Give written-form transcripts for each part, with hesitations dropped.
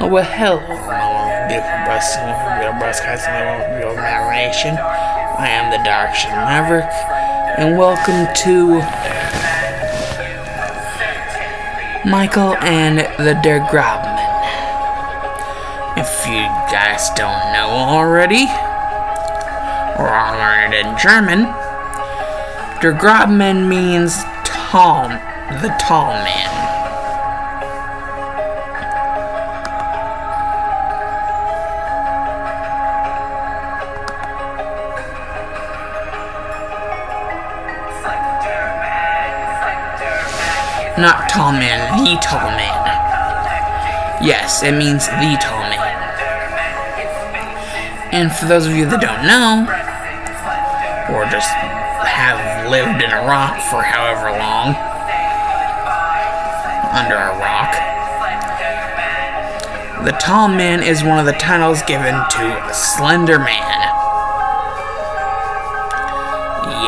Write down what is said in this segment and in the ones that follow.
Well, hello, my beautiful broadcast of your narration. I am the Dark Shadow Maverick, and welcome to Michael and the Der Grobe Mann. If you guys don't know already, or are learning in German, Der Grobe Mann means tall, the tall man. Not tall man, the tall man. Yes, it means the tall man. And for those of you that don't know, or just have lived in a rock for however long, under a rock, the tall man is one of the titles given to Slender Man.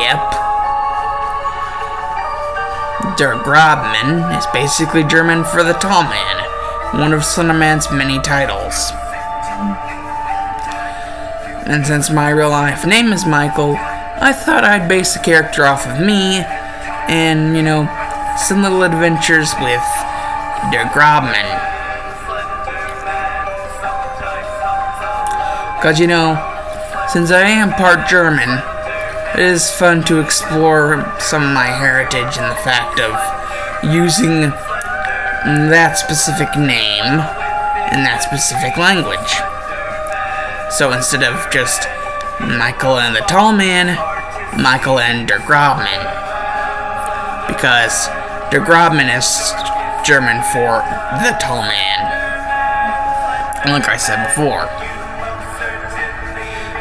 Yep. Der Grobe Mann is basically German for the tall man, one of Slender Man's many titles. And since my real life name is Michael, I thought I'd base the character off of me and, some little adventures with Der Grobe Mann. Because, since I am part German, it is fun to explore some of my heritage and the fact of using that specific name in that specific language. So instead of just Michael and the Tall Man, Michael and Der Grobe Mann. Because Der Grobe Mann is German for the Tall Man, like I said before.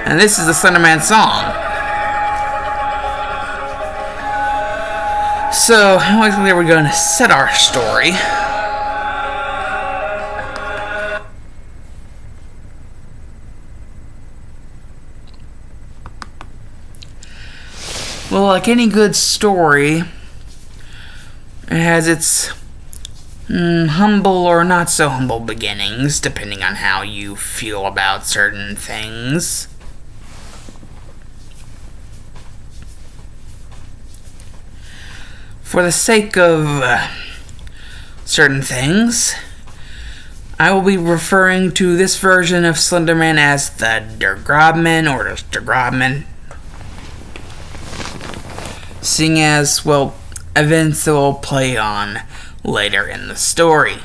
And this is the Slender Man song. So, luckily we're going to set our story. Well, like any good story, it has its humble or not so humble beginnings, depending on how you feel about certain things. For the sake of certain things, I will be referring to this version of Slender Man as the Der Grobe Mann or just Der Grobe Mann, seeing as, events that will play on later in the story.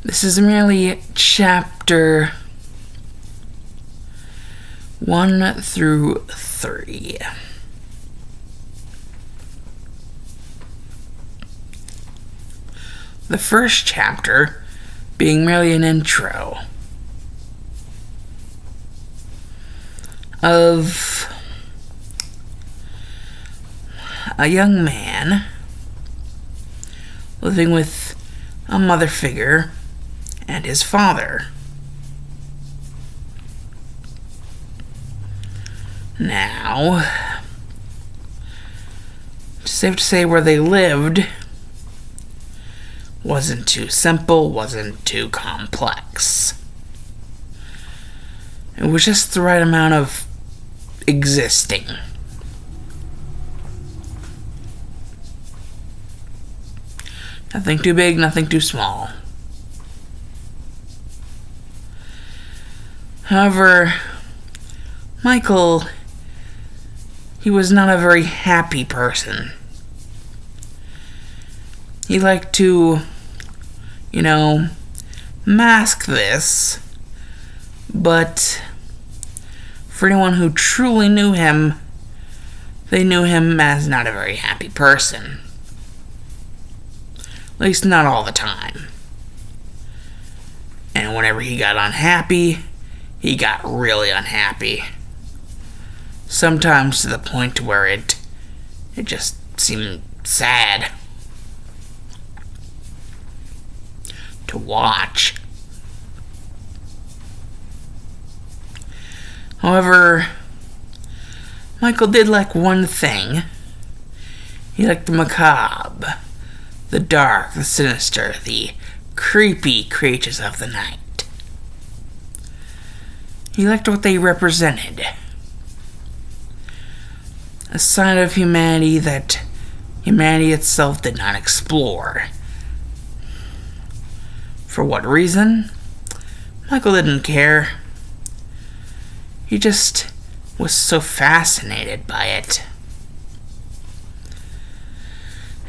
This is merely chapter 1 through 3. The first chapter being merely an intro of a young man living with a mother figure and his father. Now, it's safe to say where they lived wasn't too simple, wasn't too complex. It was just the right amount of existing. Nothing too big, nothing too small. However, Michael, he was not a very happy person. He liked to, mask this, but for anyone who truly knew him, they knew him as not a very happy person. At least not all the time. And whenever he got unhappy, he got really unhappy. sometimes to the point where it just seemed sad to watch. However, Michael did like one thing. He liked the macabre, the dark, the sinister, the creepy creatures of the night. He liked what they represented. A side of humanity that humanity itself did not explore. For what reason? Michael didn't care. He just was so fascinated by it.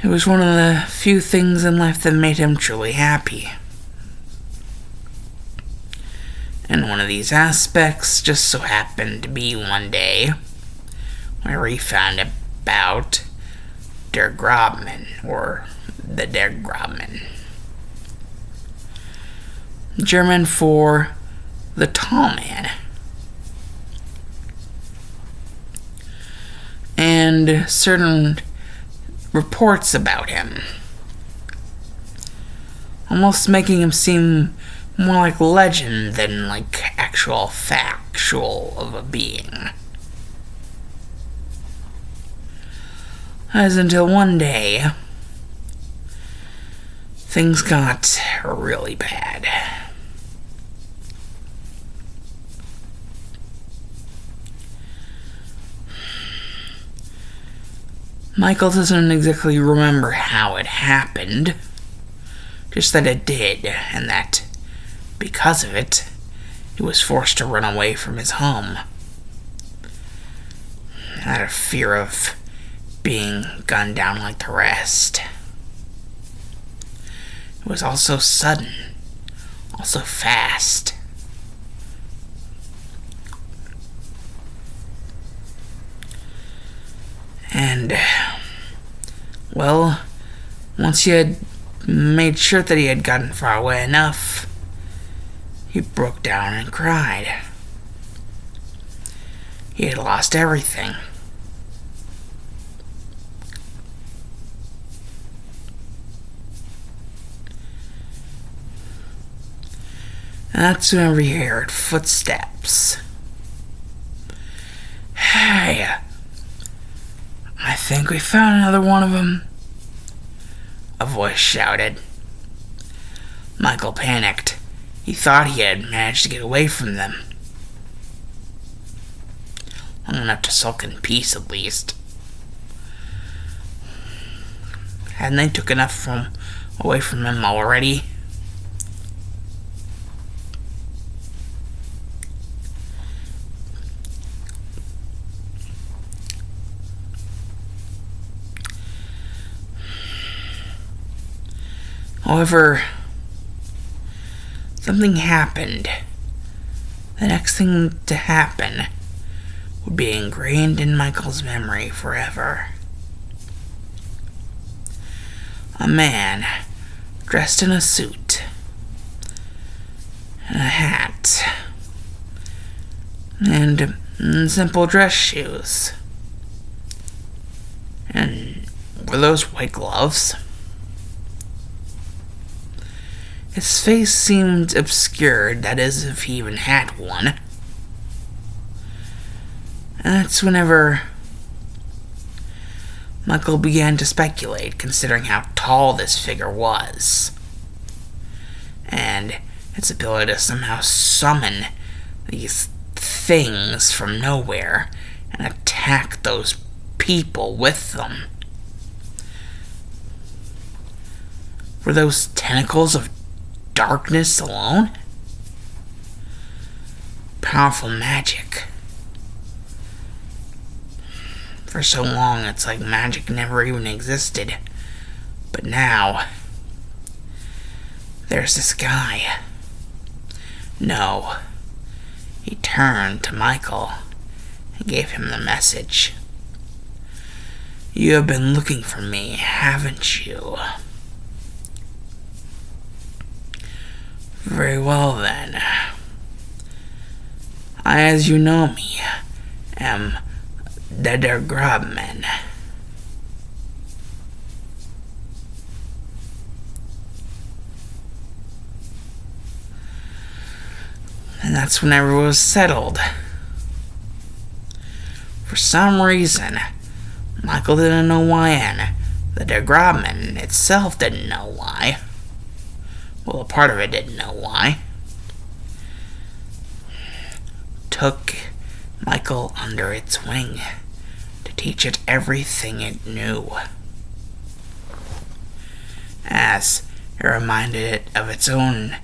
It was one of the few things in life that made him truly happy. And one of these aspects just so happened to be one day where he found about Der Grobe Mann, or the Der Grobe Mann. German for the tall man. And certain reports about him, almost making him seem more like legend than like actual factual of a being. As until one day, things got really bad. Michael doesn't exactly remember how it happened, just that it did, and that, because of it, he was forced to run away from his home. Out of fear of being gunned down like the rest. It was also sudden, also fast. And, well, once he had made sure that he had gotten far away enough, he broke down and cried. He had lost everything. And that's whenever he heard footsteps. Hey, I think we found another one of them, a voice shouted. Michael panicked. He thought he had managed to get away from them. Long enough to sulk in peace, at least. Hadn't they took enough away from him already? However, something happened. The next thing to happen would be ingrained in Michael's memory forever. A man dressed in a suit and a hat and simple dress shoes. And were those white gloves? His face seemed obscured, that is, if he even had one. And that's whenever Michael began to speculate, considering how tall this figure was, and its ability to somehow summon these things from nowhere and attack those people with them. Were those tentacles of darkness alone? Powerful magic. For so long, it's like magic never even existed. But now, there's this guy. No. He turned to Michael and gave him the message. You have been looking for me, haven't you? Very well then. I, as you know me, am the Grobe Men. And that's when everyone was settled. For some reason, Michael didn't know why, and the Grobe Men itself didn't know why. Well, a part of it didn't know why. Took Michael under its wing to teach it everything it knew, as it reminded it of its own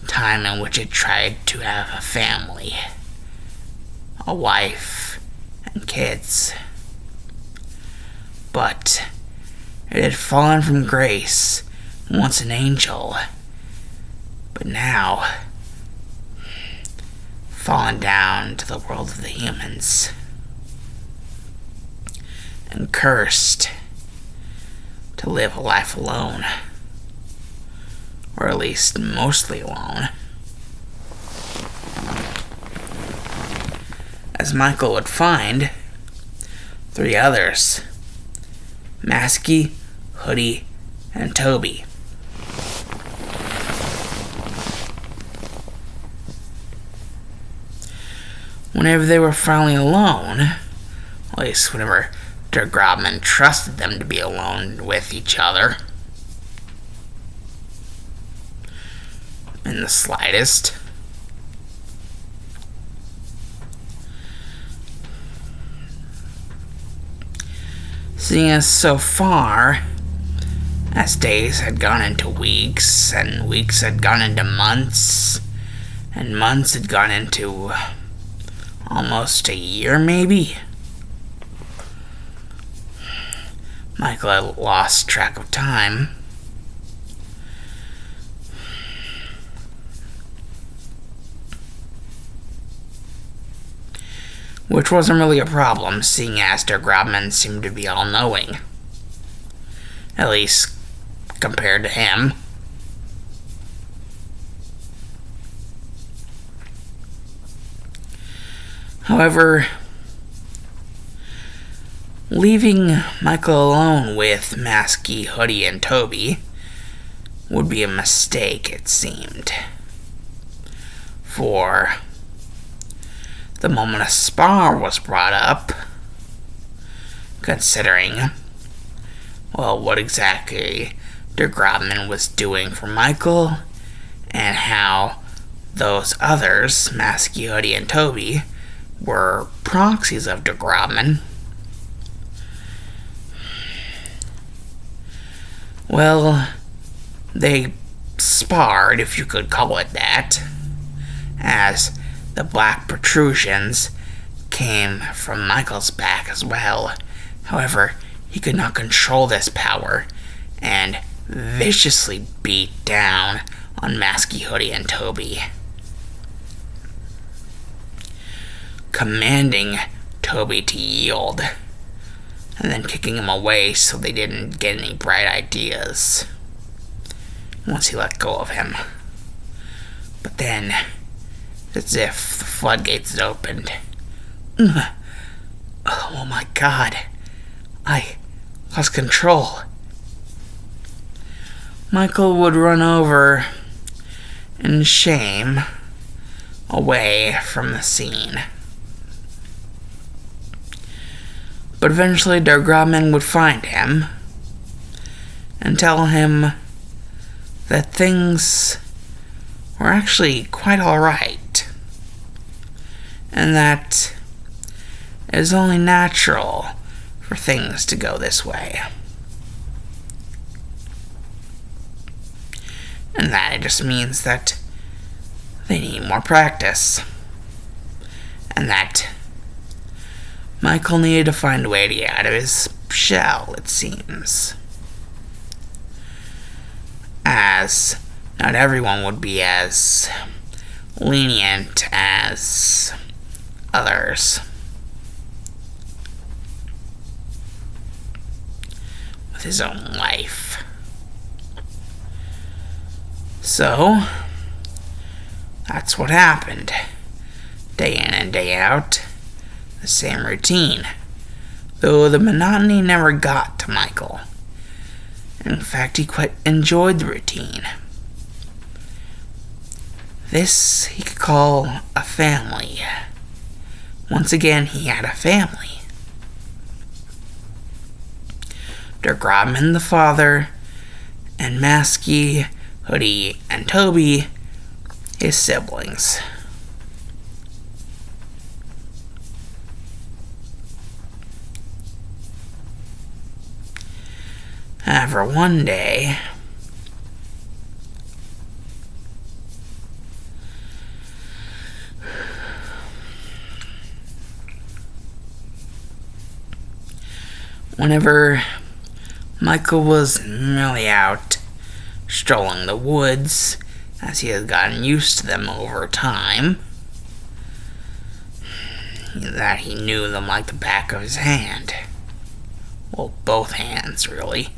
time in which it tried to have a family, a wife, and kids. But it had fallen from grace, once an angel, but now fallen down to the world of the humans, and cursed to live a life alone, or at least mostly alone. As Michael would find, 3 others: Masky, Hoodie, and Toby. Whenever they were finally alone, at least whenever the Grobe Men trusted them to be alone with each other, in the slightest, seeing as so far as days had gone into weeks, and weeks had gone into months, and months had gone into almost a year, maybe, Michael had lost track of time. Which wasn't really a problem, seeing as the Grobe Men seemed to be all-knowing. At least, compared to him. However, leaving Michael alone with Masky, Hoodie, and Toby would be a mistake, it seemed. For the moment a spar was brought up, considering, well, what exactly the Grobe Men was doing for Michael, and how those others, Masky, Hoodie, and Toby, were proxies of the Grobe Men. Well, they sparred, if you could call it that, as the black protrusions came from Michael's back as well. However, he could not control this power, and viciously beat down on Masky, Hoodie, and Toby, commanding Toby to yield, and then kicking him away so they didn't get any bright ideas once he let go of him. But then, as if the floodgates had opened, oh my God, I lost control. Michael would run over in shame away from the scene. But eventually the Grobe Men would find him and tell him that things were actually quite alright, and that it is only natural for things to go this way, and that it just means that they need more practice, and that Michael needed to find a way to get out of his shell, it seems, as not everyone would be as lenient as others with his own life. So, that's what happened. Day in and day out, the same routine. though the monotony never got to Michael. In fact, he quite enjoyed the routine. This he could call a family. Once again, he had a family. Der Grobe Mann, the father, and Masky, Hoodie, and Toby, his siblings. However, one day, whenever Michael was merely out strolling the woods, as he had gotten used to them over time, that he knew them like the back of his hand. Well, both hands, really.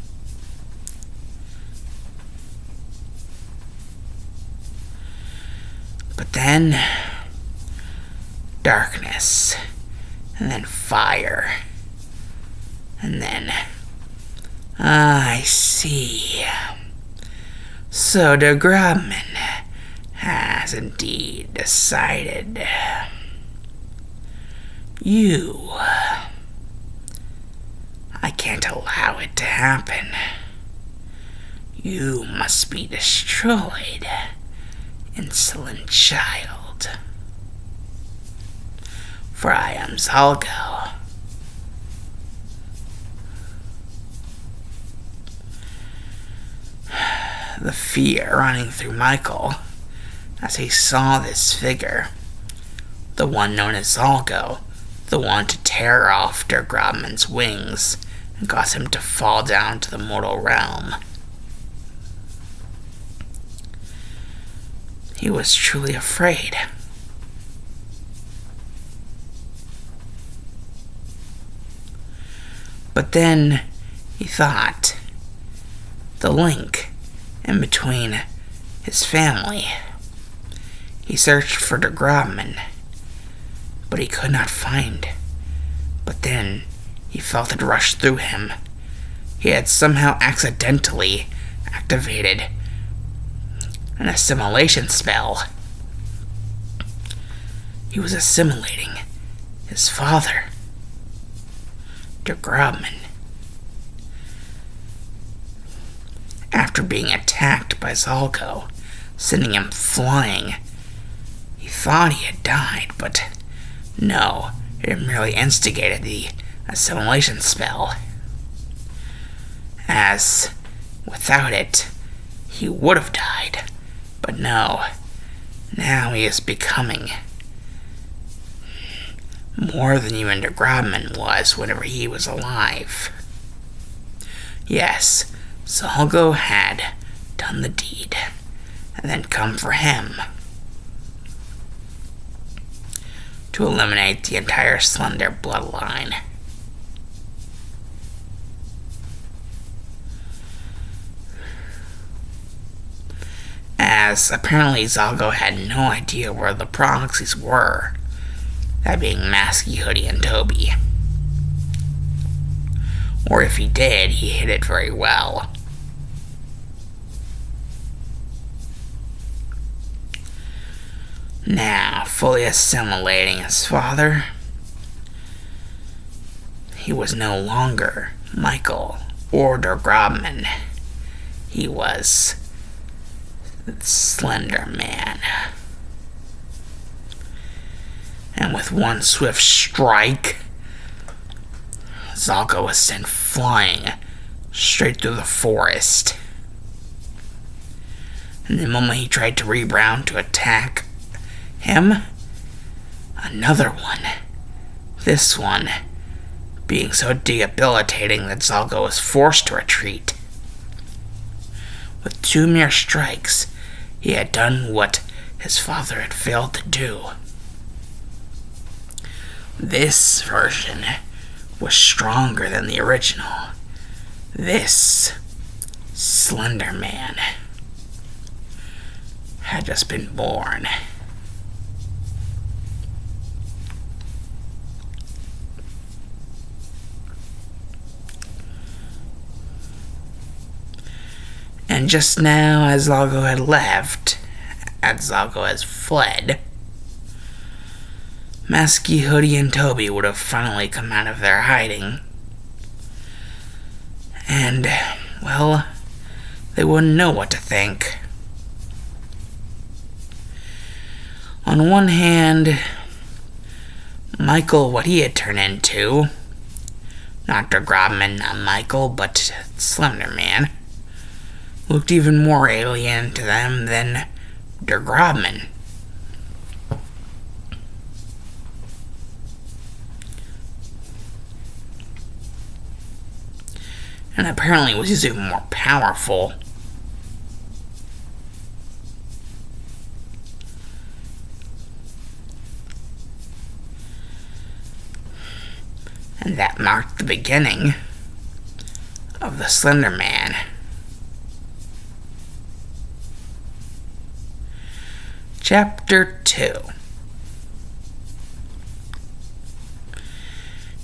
But then, darkness, and then fire, and then, I see. So der Grobe Mann has indeed decided. I can't allow it to happen. You must be destroyed, insolent child. For I am Zalgo. The fear running through Michael as he saw this figure, the one known as Zalgo, the one to tear off der Grobe Mann's wings and cause him to fall down to the mortal realm. He was truly afraid. But then he thought, the link in between his family. He searched for der Grobe Mann, but he could not find. But then he felt it rush through him. He had somehow accidentally activated an assimilation spell. He was assimilating his father, der Grobe Mann. After being attacked by Zalgo, sending him flying, he thought he had died, but no, it merely instigated the assimilation spell. As, without it, he would have died. But no, now he is becoming more than even der Grobe Mann was whenever he was alive. Yes, Zalgo had done the deed, and then come for him to eliminate the entire Slender bloodline. As apparently Zalgo had no idea where the proxies were, that being Masky, Hoodie, and Toby. Or if he did, he hid it very well. Now, fully assimilating his father, he was no longer Michael or der Grobe Mann. He was the Slender Man. And with one swift strike, Zalgo was sent flying straight through the forest. And the moment he tried to rebound to attack him, another one, this one being so debilitating that Zalgo was forced to retreat. With 2 mere strikes, he had done what his father had failed to do. This version was stronger than the original. This Slender Man had just been born. And just now, as Zalgo had left, as Zalgo has fled, Masky, Hoodie, and Toby would have finally come out of their hiding. And, well, they wouldn't know what to think. On one hand, Michael, what he had turned into, not the Grobe Mann, not Michael, but Slender Man, looked even more alien to them than der Grobe Mann. And apparently was even more powerful. And that marked the beginning of the Slender Man. Chapter 2.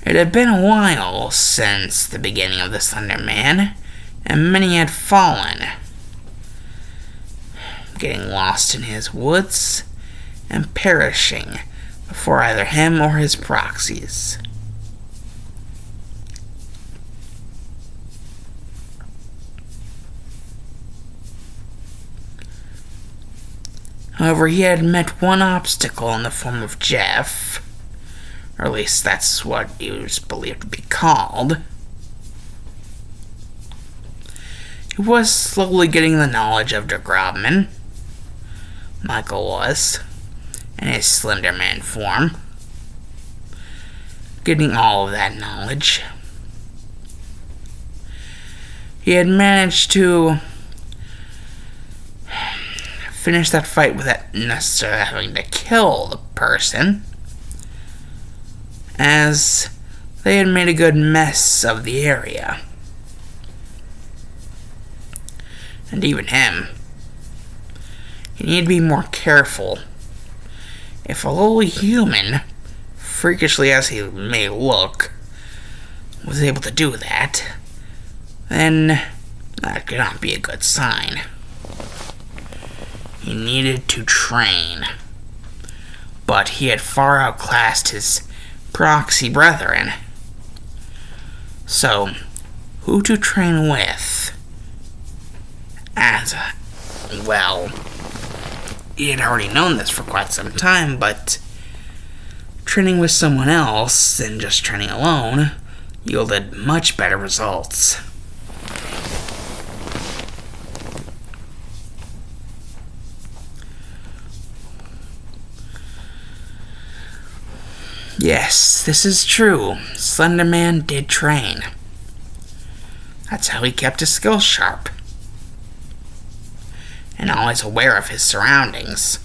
It had been a while since the beginning of the Slender Man, and many had fallen, getting lost in his woods and perishing before either him or his proxies. However, he had met one obstacle in the form of Jeff, or at least that's what he was believed to be called. He was slowly getting the knowledge of der Grobe Mann. Michael was, in his Slender Man form, getting all of that knowledge. He had managed to finish that fight without necessarily having to kill the person, as they had made a good mess of the area. And even him, he needed to be more careful. If a lowly human, freakishly as he may look, was able to do that, then that could not be a good sign. He needed to train, but he had far outclassed his proxy brethren. So, who to train with? Well, he had already known this for quite some time, but training with someone else than just training alone yielded much better results. Yes, this is true. Slender Man did train. That's how he kept his skills sharp. And always aware of his surroundings.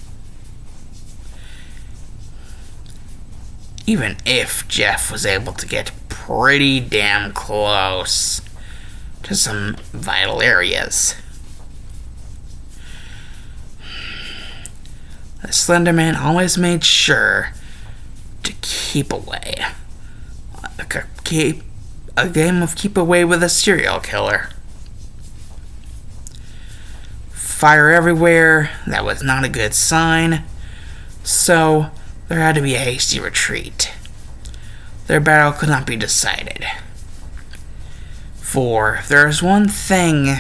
Even if Jeff was able to get pretty damn close to some vital areas. The Slender Man always made sure to keep away. A game of keep away with a serial killer. Fire everywhere, that was not a good sign, so there had to be a hasty retreat. Their battle could not be decided. For if there is one thing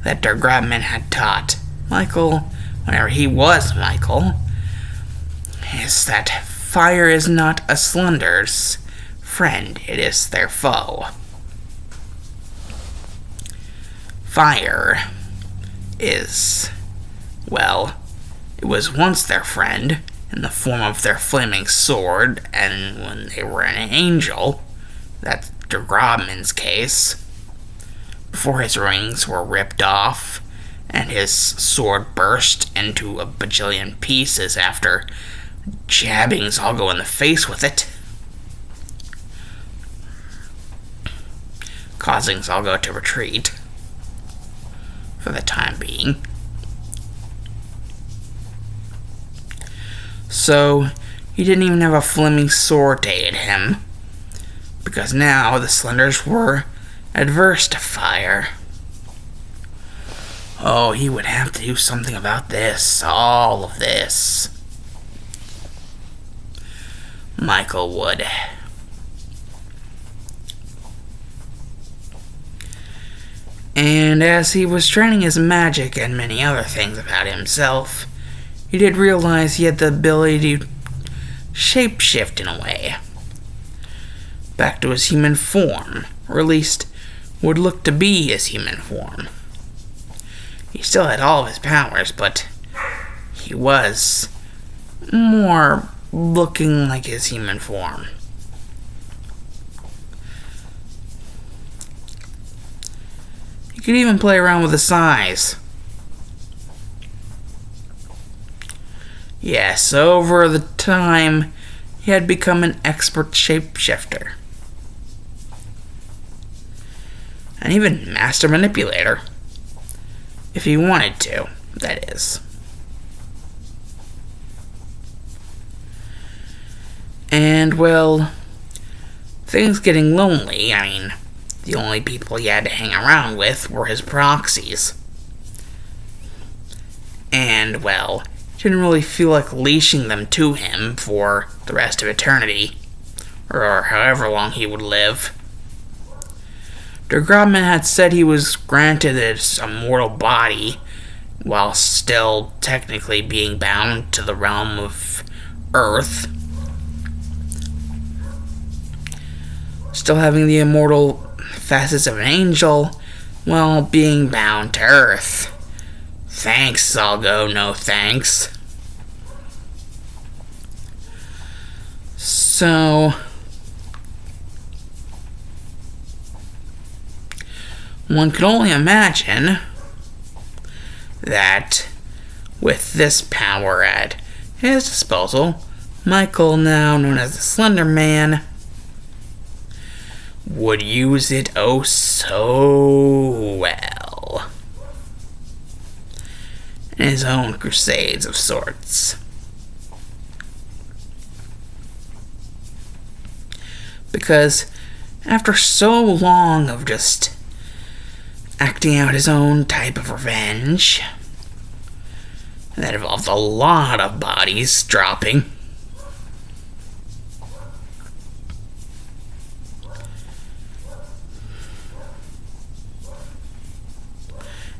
that der Grobe Mann had taught Michael, whenever he was Michael, is that fire is not a Slender's friend, it is their foe. Fire is, well, it was once their friend in the form of their flaming sword, and when they were an angel, that's der Grobe Mann's case, before his rings were ripped off and his sword burst into a bajillion pieces after jabbing Zalgo in the face with it, causing Zalgo to retreat for the time being. So, he didn't even have a flaming sword to aid him, because now the Slenders were adverse to fire. Oh, he would have to do something about this. All of this. Michael would. And as he was training his magic and many other things about himself, he did realize he had the ability to shapeshift in a way. Back to his human form, or at least would look to be his human form. He still had all of his powers, but he was more looking like his human form. He could even play around with the size. Yes, over the time, he had become an expert shapeshifter. And even master manipulator. If he wanted to, that is. And, well, things getting lonely. I mean, the only people he had to hang around with were his proxies. And, well, didn't really feel like leashing them to him for the rest of eternity, or however long he would live. Grobe Mann had said he was granted a mortal body, while still technically being bound to the realm of Earth. Still having the immortal facets of an angel, while being bound to Earth. Thanks, I'll go, no thanks. So, one could only imagine that with this power at his disposal, Michael, now known as the Slender Man, would use it oh so well in his own crusades of sorts. Because after so long of just acting out his own type of revenge, that involved a lot of bodies dropping,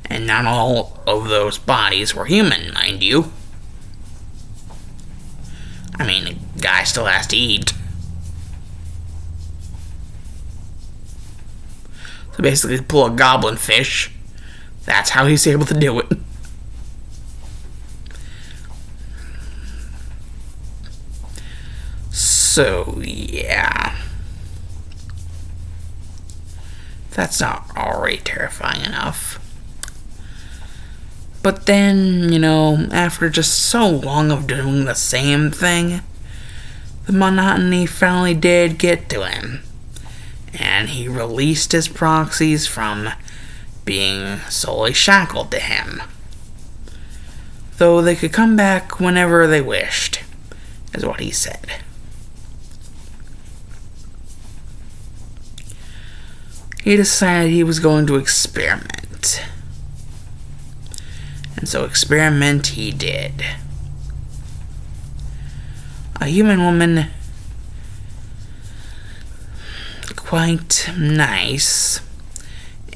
and not all of those bodies were human, mind you. I mean, the guy still has to eat. So basically, pull a goblin fish. That's how he's able to do it. So, yeah. That's not already terrifying enough. But then, after just so long of doing the same thing, the monotony finally did get to him. And he released his proxies from being solely shackled to him. Though they could come back whenever they wished, is what he said. He decided he was going to experiment. And so experiment he did. A human woman, quite nice,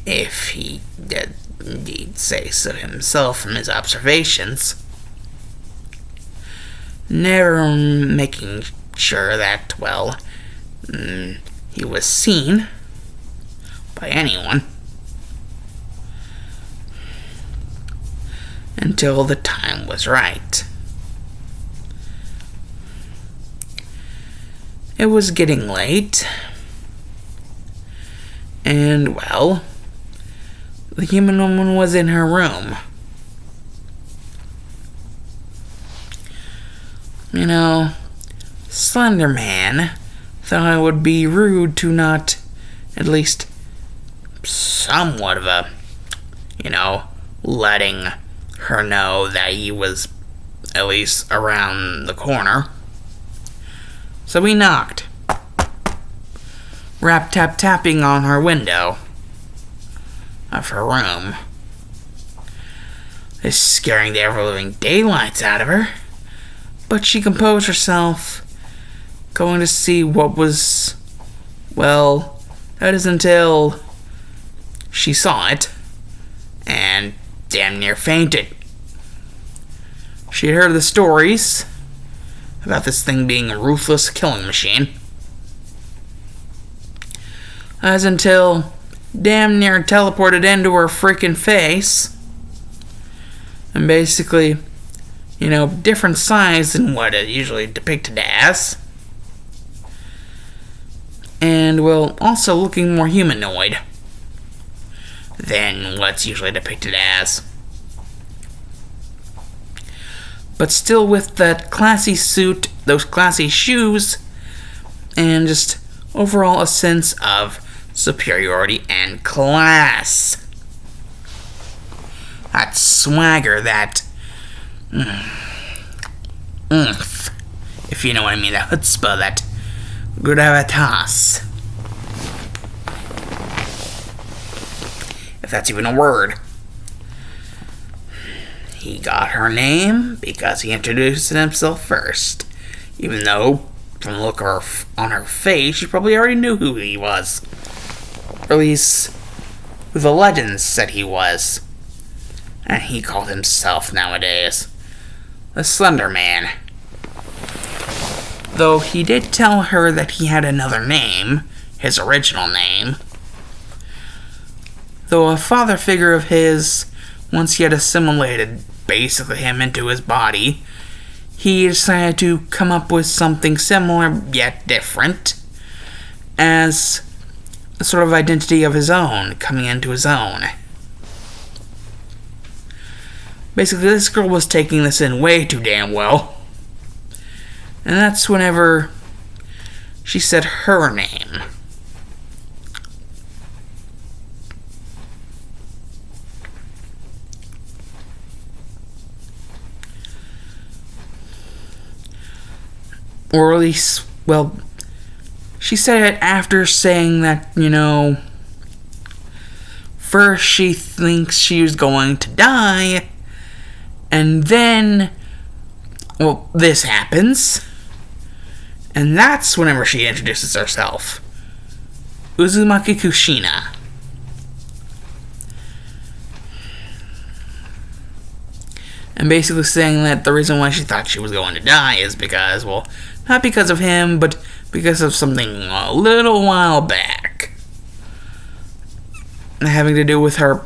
if he did indeed say so himself from his observations. Never making sure that, he was seen by anyone until the time was right. It was getting late, and, the human woman was in her room. Slender Man thought it would be rude to not, at least somewhat of a, letting her know that he was at least around the corner. So he knocked. Tapping on her window of her room. scaring the ever-living daylights out of her. But she composed herself, going to see what was... Well, that is until she saw it, and damn near fainted. She had heard the stories about this thing being a ruthless killing machine. As until damn near teleported into her freaking face. And basically, different size than what it usually depicted as. And, well, also looking more humanoid than what's usually depicted as. But still with that classy suit, those classy shoes, and just overall a sense of superiority and class. That swagger, that oomph, if you know what I mean, that chutzpah, that gravitas. If that's even a word. He got her name because he introduced himself first. Even though, from the look on her face, she probably already knew who he was. Or at least, who the legends said he was. And he called himself nowadays the Slender Man. Though he did tell her that he had another name, his original name. Though a father figure of his, once he had assimilated basically him into his body, he decided to come up with something similar yet different as a sort of identity of his own, coming into his own. Basically, this girl was taking this in way too damn well. And that's whenever she said her name. Or at least, well, she said it after saying that, first she thinks she was going to die, and then, well, this happens, and that's whenever she introduces herself. Uzumaki Kushina. And basically saying that the reason why she thought she was going to die is because, well, not because of him, but because of something a little while back. Having to do with her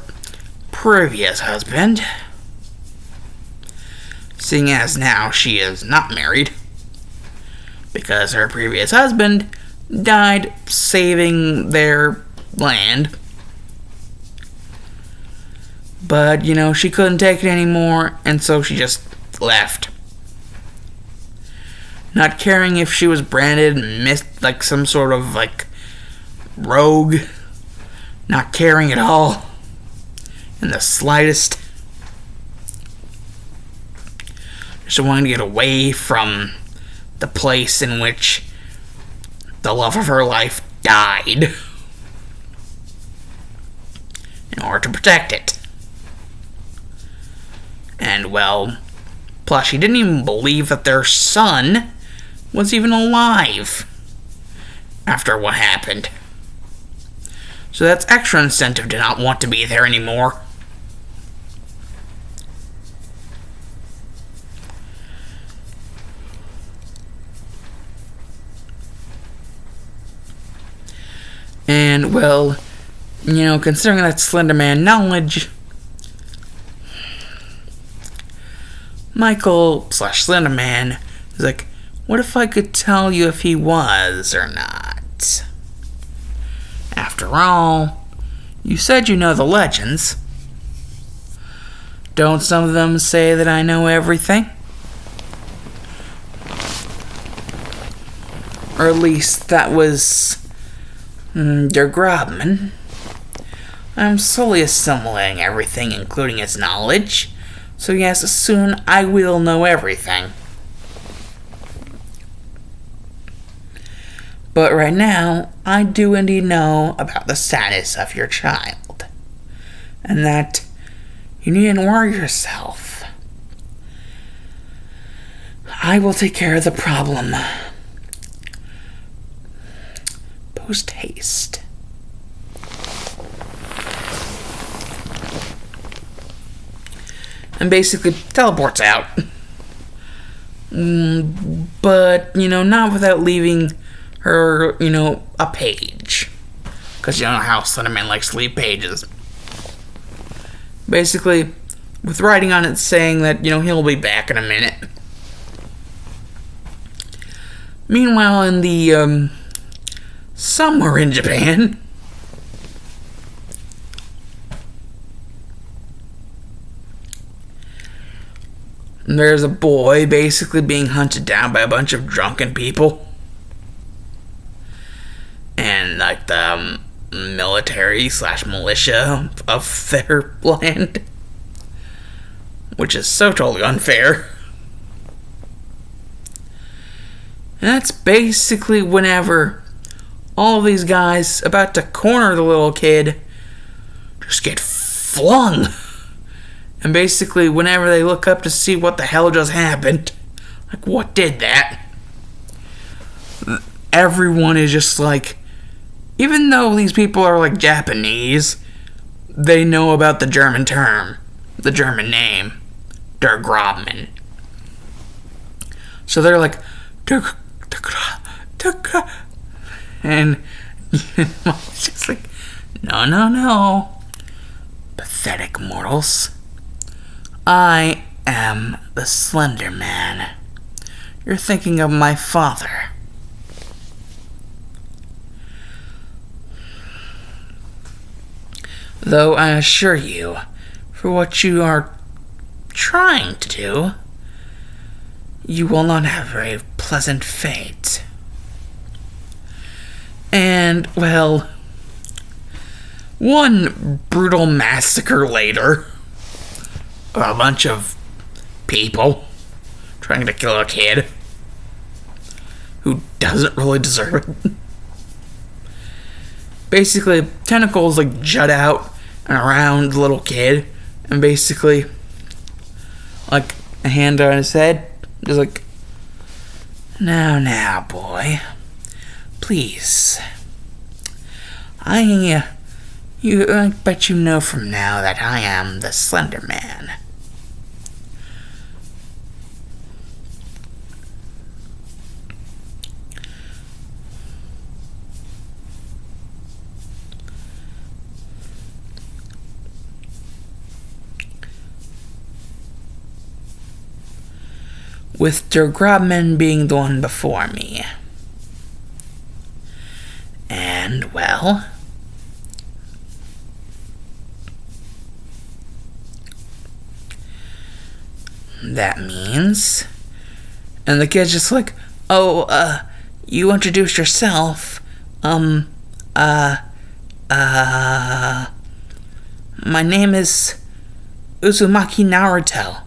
previous husband. Seeing as now she is not married. Because her previous husband died saving their land. But, she couldn't take it anymore, and so she just left. Not caring if she was branded and missed like some sort of rogue. Not caring at all. In the slightest. Just wanting to get away from the place in which the love of her life died. In order to protect it. And, well, plus she didn't even believe that their son was even alive after what happened. So that's extra incentive to not want to be there anymore. And, well, considering that Slender Man knowledge, Michael/Slender Man is like, what if I could tell you if he was or not? After all, you said you know the legends. Don't some of them say that I know everything? Or at least that was your Grobe Mann. I'm slowly assimilating everything, including its knowledge. So yes, soon I will know everything. But right now, I do indeed know about the status of your child. And that You needn't worry yourself. I will take care of the problem. Post haste. And basically teleports out. But, not without leaving her, a page. Because you know how Slenderman likes to leave pages. Basically, with writing on it saying that, he'll be back in a minute. Meanwhile, in the, somewhere in Japan, there's a boy basically being hunted down by a bunch of drunken people. And, the military/militia of their land. Which is so totally unfair. And that's basically whenever all of these guys about to corner the little kid just get flung. And basically whenever they look up to see what the hell just happened, like what did that? Everyone is just like, even though these people are like Japanese, they know about the German term, the German name, Der Grobe Mann. So they're like, and it's just like, no. Pathetic mortals. I am the Slender Man. You're thinking of my father. Though I assure you, for what you are trying to do, you will not have a pleasant fate. And, well, one brutal massacre later, a bunch of people trying to kill a kid who doesn't really deserve it. Basically, tentacles jut out and around the little kid, and basically, a hand on his head, just like, now, boy, please. I bet you know from now that I am the Slender Man. With Der Grobe Mann being the one before me. And, well, that means, and the kid's just like, you introduced yourself, my name is Uzumaki Naruto.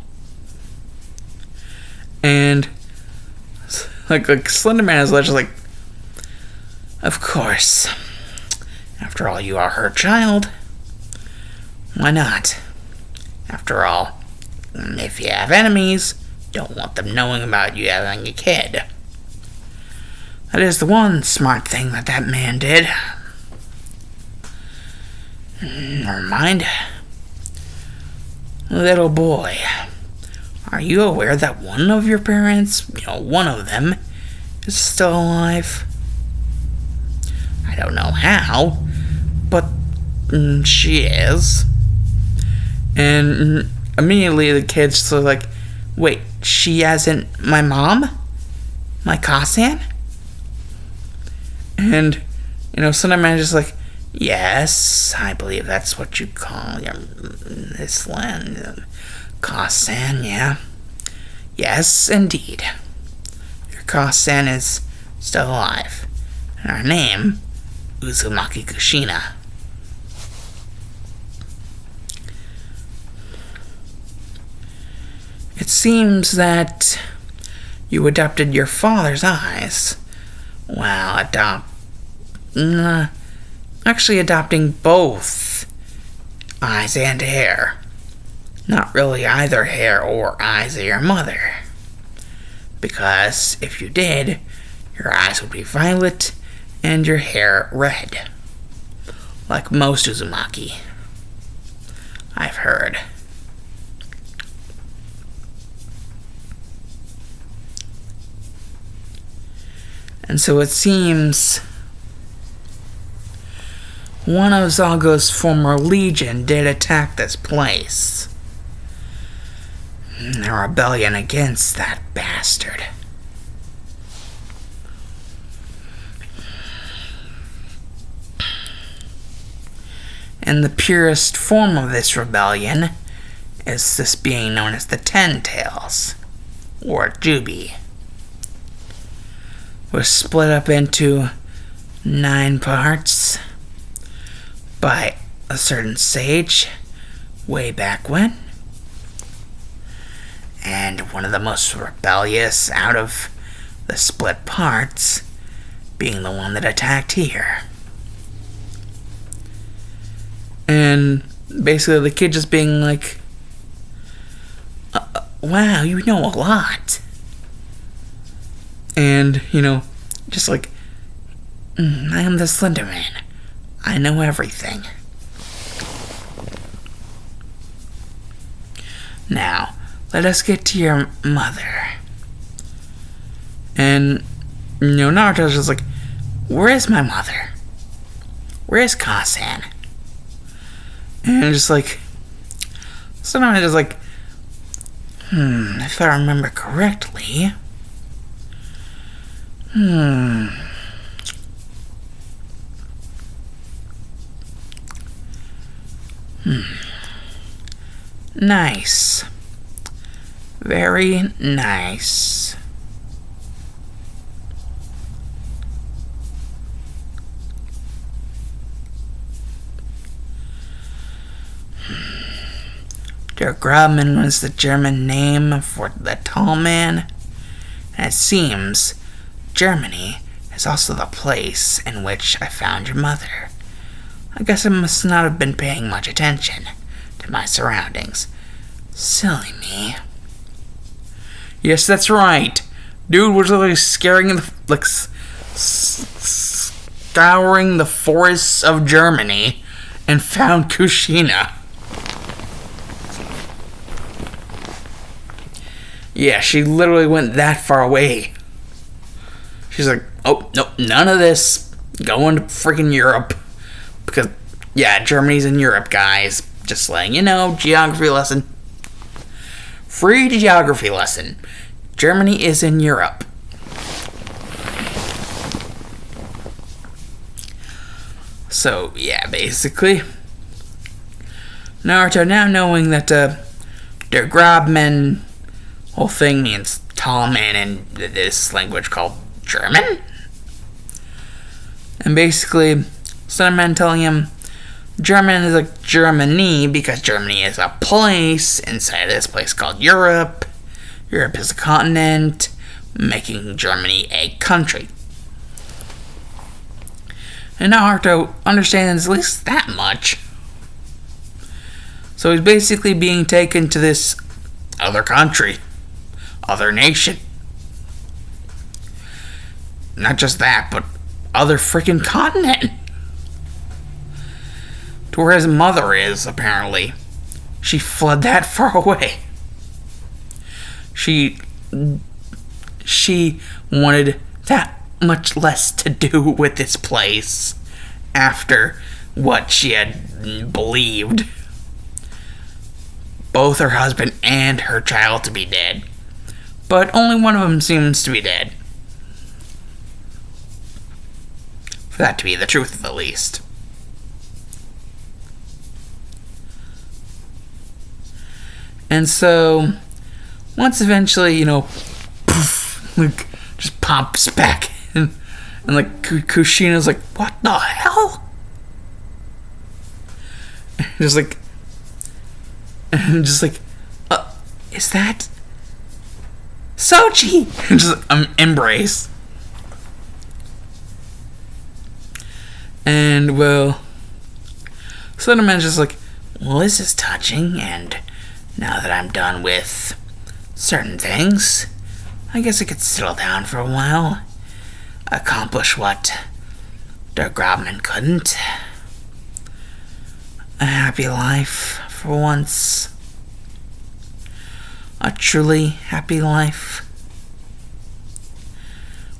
And Slender Man is just like, of course. After all, you are her child. Why not? After all, if you have enemies, don't want them knowing about you having a kid. That is the one smart thing that man did. Never mind. Little boy. Are you aware that one of your parents, one of them, is still alive? I don't know how, but she is. And immediately the kid's like, wait, she isn't my mom? My Kasan? And, Slenderman is just like, yes, I believe that's what you call this land. Kasan, yeah. Yes, indeed. Your Kasan is still alive. And our name, Uzumaki Kushina. It seems that you adopted your father's eyes. Well, actually adopting both eyes and hair. not really either hair or eyes of your mother. Because if you did, your eyes would be violet and your hair red. Like most Uzumaki, I've heard. And so it seems one of Zago's former legion did attack this place. A rebellion against that bastard. And the purest form of this rebellion is this being known as the Ten Tails, or Jubi. Was split up into 9 parts by a certain sage way back when. And one of the most rebellious out of the split parts being the one that attacked here. And basically the kid just being like, wow, you know a lot. And, just like, I am the Slender Man. I know everything. Now, let us get to your mother. And, Naruto's just like, where is my mother? Where is Kasan? And just like, sometimes just like, if I remember correctly, Nice. Very nice. Der Grobe Mann was the German name for the tall man, and it seems Germany is also the place in which I found your mother. I guess I must not have been paying much attention to my surroundings. Silly me. Yes, that's right. Dude was literally scouring the forests of Germany and found Kushina. Yeah, she literally went that far away. She's like, oh, nope, none of this. Going to freaking Europe. Because, yeah, Germany's in Europe, guys. Just letting you know, geography lesson. Free geography lesson. Germany is in Europe. So, yeah, basically, Naruto, now knowing that Der Grobe Mann whole thing means tall man in this language called German. And basically, Slenderman telling him German is like Germany because Germany is a place inside this place called Europe. Europe is a continent, making Germany a country. And Naruto understands at least that much. So he's basically being taken to this other country, other nation. Not just that, but other freaking continent. To where his mother is, apparently. She fled that far away. She wanted that much less to do with this place after what she had believed both her husband and her child to be dead. But only one of them seems to be dead. For that to be the truth, at least. And so, once eventually, poof, like, just pops back, and like, Kushina's like, what the hell? Just like, is that Sochi? And just embrace. And, well, Slenderman's just like, well, this is touching, and now that I'm done with certain things, I guess I could settle down for a while, accomplish what Der Grobe Mann couldn't. A happy life, for once. A truly happy life.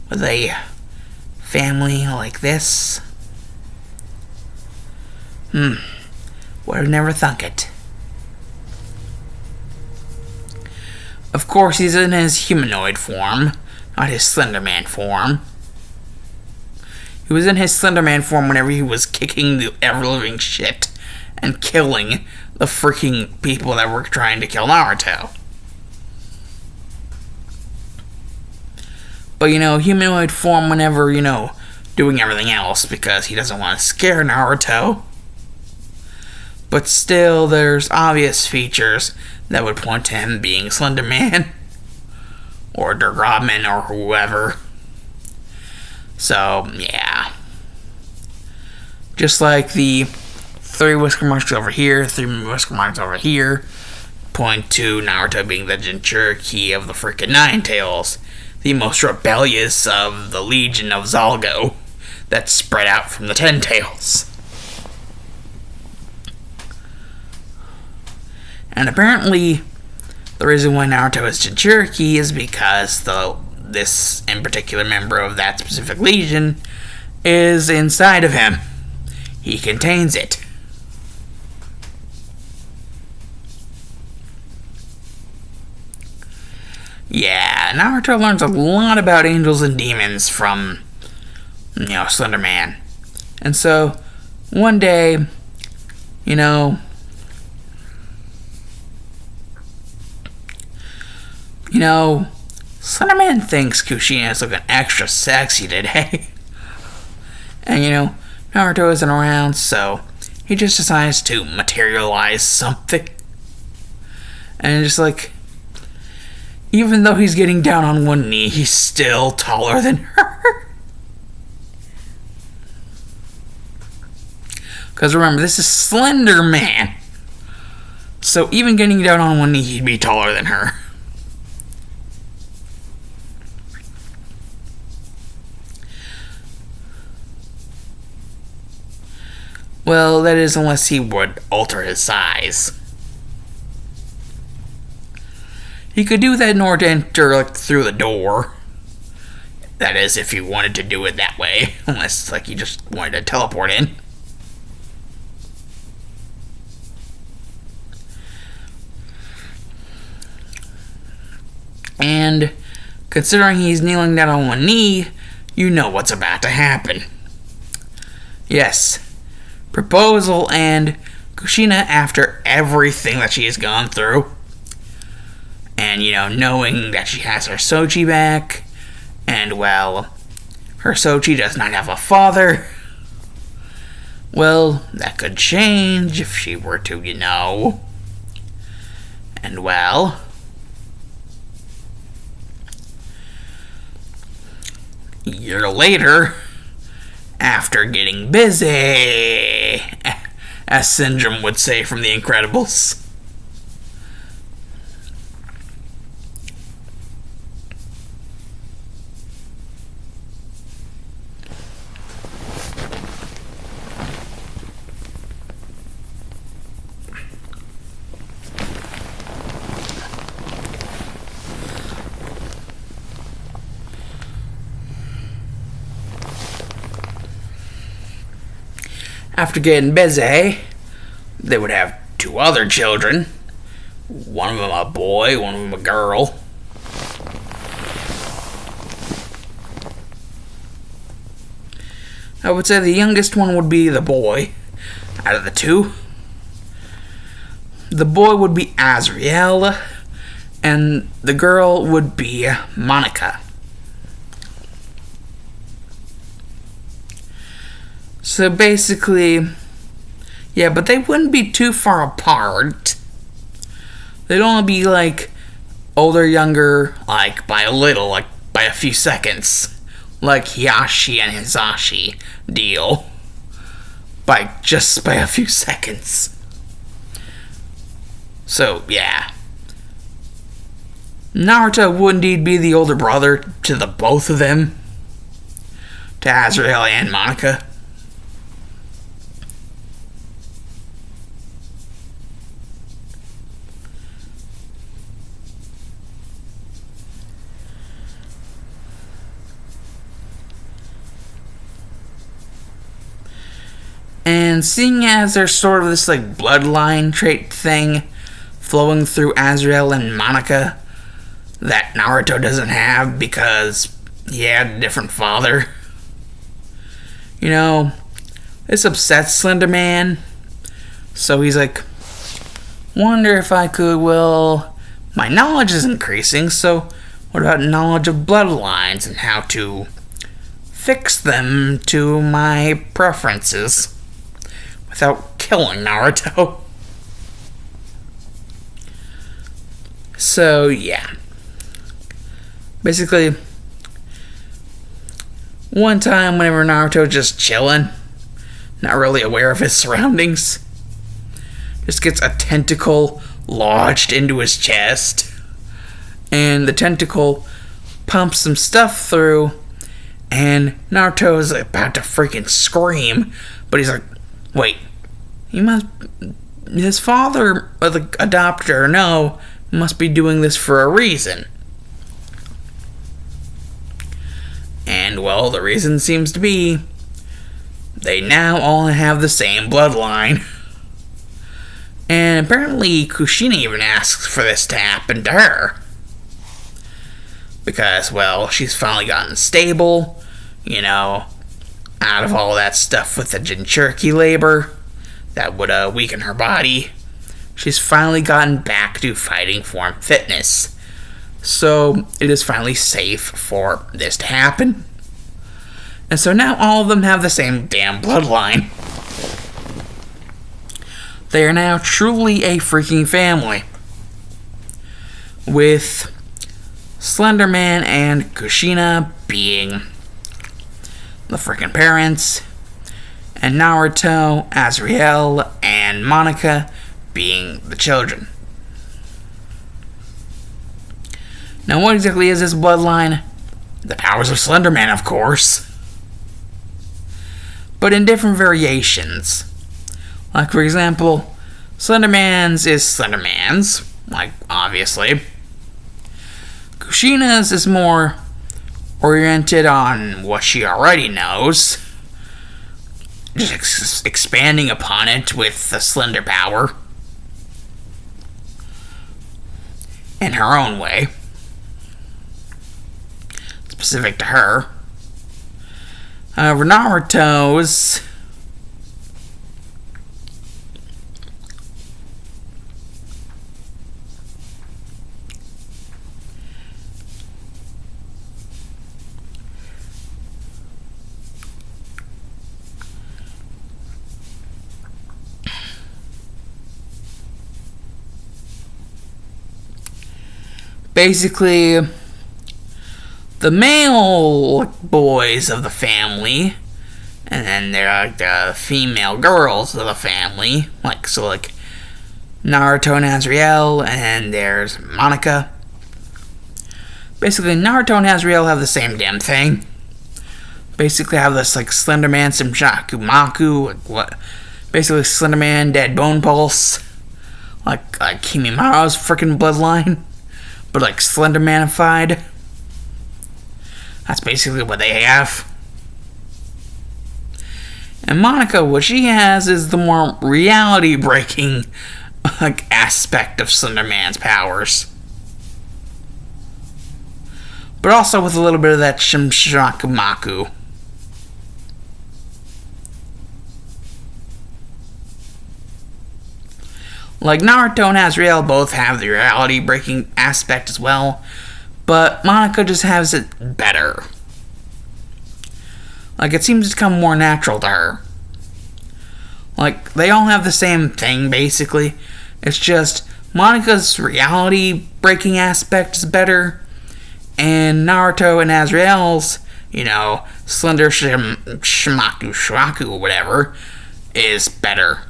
With a family like this. Would have never thunk it. Of course, he's in his humanoid form, not his Slender Man form. He was in his Slender Man form whenever he was kicking the ever-living shit and killing the freaking people that were trying to kill Naruto. But, humanoid form whenever, doing everything else because he doesn't want to scare Naruto. But still, there's obvious features that would point to him being Slender Man or Der Grobe Mann or whoever. So, yeah. Just like the 3 whisker marks over here, 3 whisker marks over here, point to Naruto being the Jinchuriki of the freaking Nine Tails, the most rebellious of the Legion of Zalgo that spread out from the Ten Tails. And apparently, the reason why Naruto is Jinchuriki is because this in particular member of that specific legion is inside of him. He contains it. Yeah, Naruto learns a lot about angels and demons from, Slender Man. And so, one day, Slender Man thinks Kushina is looking extra sexy today. And, Naruto isn't around, so he just decides to materialize something. And just even though he's getting down on one knee, he's still taller than her. Because remember, this is Slender Man. So even getting down on one knee, he'd be taller than her. Well, that is unless he would alter his size. He could do that in order to enter through the door. That is, if he wanted to do it that way. Unless he just wanted to teleport in. And considering he's kneeling down on one knee, you know what's about to happen. Yes. Proposal and Kushina, after everything that she has gone through, and, knowing that she has her Sochi back, and, well, her Sochi does not have a father, well, that could change if she were to, and, well, a year later, after getting busy, as Syndrome would say from The Incredibles. After getting busy, they would have 2 other children. One of them a boy, one of them a girl. I would say the youngest one would be the boy out of the 2. The boy would be Azriel, and the girl would be Monica. So basically, yeah, but they wouldn't be too far apart. They'd only be older, younger, by a little, by a few seconds. Like Hiashi and Hisashi deal. By a few seconds. So, yeah. Naruto would indeed be the older brother to the both of them. To Azrael and Monica. And seeing as there's sort of this like bloodline trait thing flowing through Azrael and Monica that Naruto doesn't have because he had a different father. You know, this upsets Slender Man. So he's like, wonder if I could, well, my knowledge is increasing, so what about knowledge of bloodlines and how to fix them to my preferences without killing Naruto? So, yeah. Basically, one time whenever Naruto's just chilling, not really aware of his surroundings, just gets a tentacle lodged into his chest, and the tentacle pumps some stuff through, and Naruto's about to freaking scream, but he's like, wait, his father, or the adopter, no, must be doing this for a reason. And, well, the reason seems to be they now all have the same bloodline. And apparently Kushina even asks for this to happen to her. Because, well, she's finally gotten stable, you know, out of all that stuff with the Jinchuriki labor that would weaken her body. She's finally gotten back to fighting form fitness. So it is finally safe for this to happen. And so now all of them have the same damn bloodline. They are now truly a freaking family. With Slender Man and Kushina being the freaking parents, and Naruto, Azrael, and Monica being the children. Now, what exactly is this bloodline? The powers of Slender Man, of course. But in different variations. Like, for example, Slender Man's is Slender Man's, like, obviously. Kushina's is more oriented on what she already knows, just expanding upon it with the Slender power in her own way, specific to her. Naruto's basically the male boys of the family, and then there are the female girls of the family, like Naruto and Azrael, and there's Monica. Basically, Naruto and Azrael have the same damn thing. Basically, have this Slender Man, Simshaku Maku, basically Slender Man, Dead Bone Pulse, like Kimimara's freaking bloodline, but Slender Manified. That's basically what they have. And Monica, what she has is the more reality-breaking aspect of Slender Man's powers. But also with a little bit of that Shimshakumaku. Naruto and Azrael both have the reality-breaking aspect as well, but Monica just has it better. It seems to come more natural to her. They all have the same thing, basically. It's just Monica's reality-breaking aspect is better, and Naruto and Azrael's, Slender Shmaku or whatever, is better.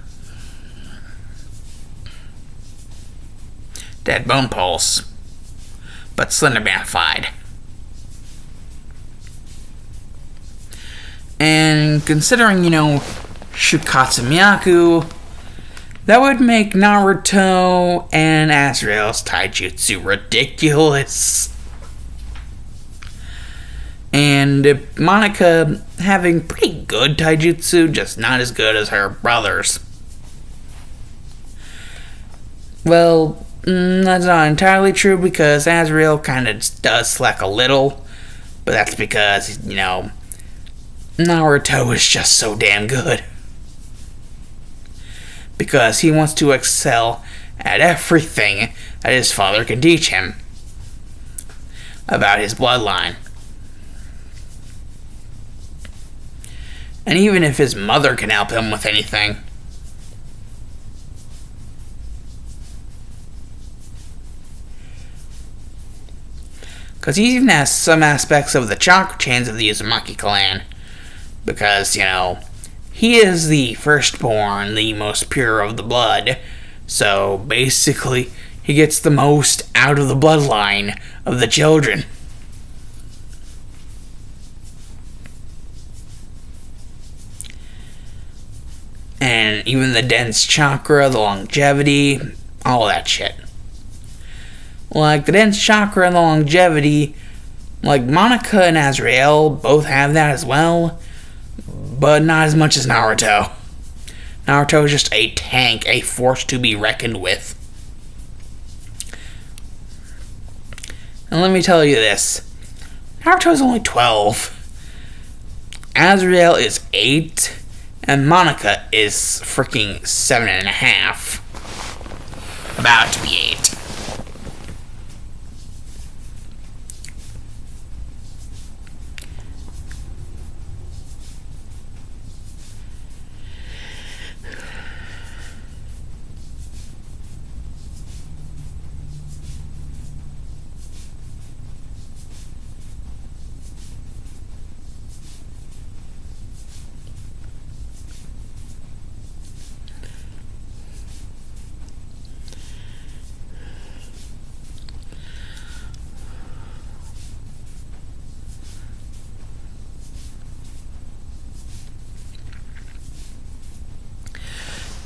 Dead Bone Pulse, but Slendermanified. And considering, Shukatsu Miyaku, that would make Naruto and Azrael's taijutsu ridiculous. And Monica having pretty good taijutsu, just not as good as her brothers. Well, that's not entirely true because Azrael kind of does slack a little, but that's because, Naruto is just so damn good. Because he wants to excel at everything that his father can teach him about his bloodline. And even if his mother can help him with anything. Because he even has some aspects of the chakra chains of the Uzumaki clan. Because, he is the firstborn, the most pure of the blood. So, basically, he gets the most out of the bloodline of the children. And even the dense chakra, the longevity, all that shit. Like, the dense chakra and the longevity, like, Monica and Azrael both have that as well, but not as much as Naruto. Naruto is just a tank, a force to be reckoned with. And let me tell you this, Naruto is only 12. Azrael is 8. And Monica is freaking 7.5. About to be 8.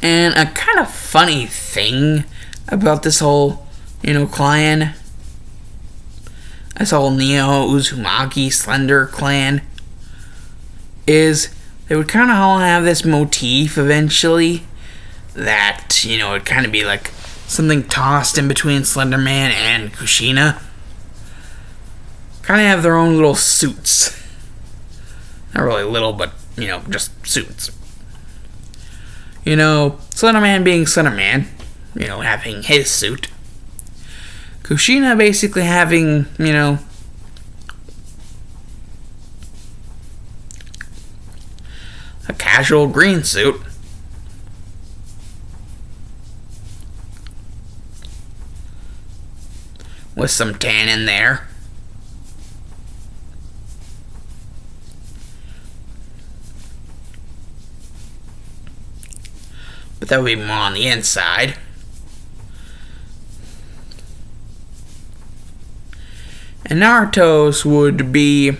And a kind of funny thing about this whole, clan, this whole Neo Uzumaki Slender clan, is they would kind of all have this motif eventually that, it'd kind of be like something tossed in between Slenderman and Kushina. Kind of have their own little suits. Not really little, but, just suits. Slenderman being Slenderman, having his suit. Kushina basically having, a casual green suit. With some tan in there. But that would be more on the inside. And Naruto's would be,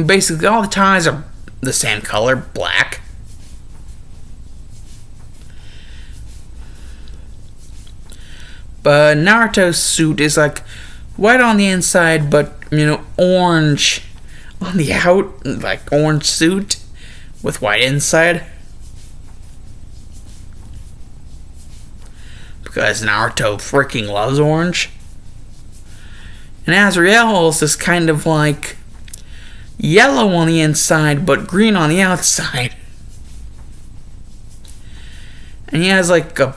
basically all the ties are the same color, black. But Naruto's suit is like white on the inside, but, orange on the out, like orange suit with white inside. Because Naruto freaking loves orange. And Azrael's is kind of like yellow on the inside, but green on the outside. And he has like a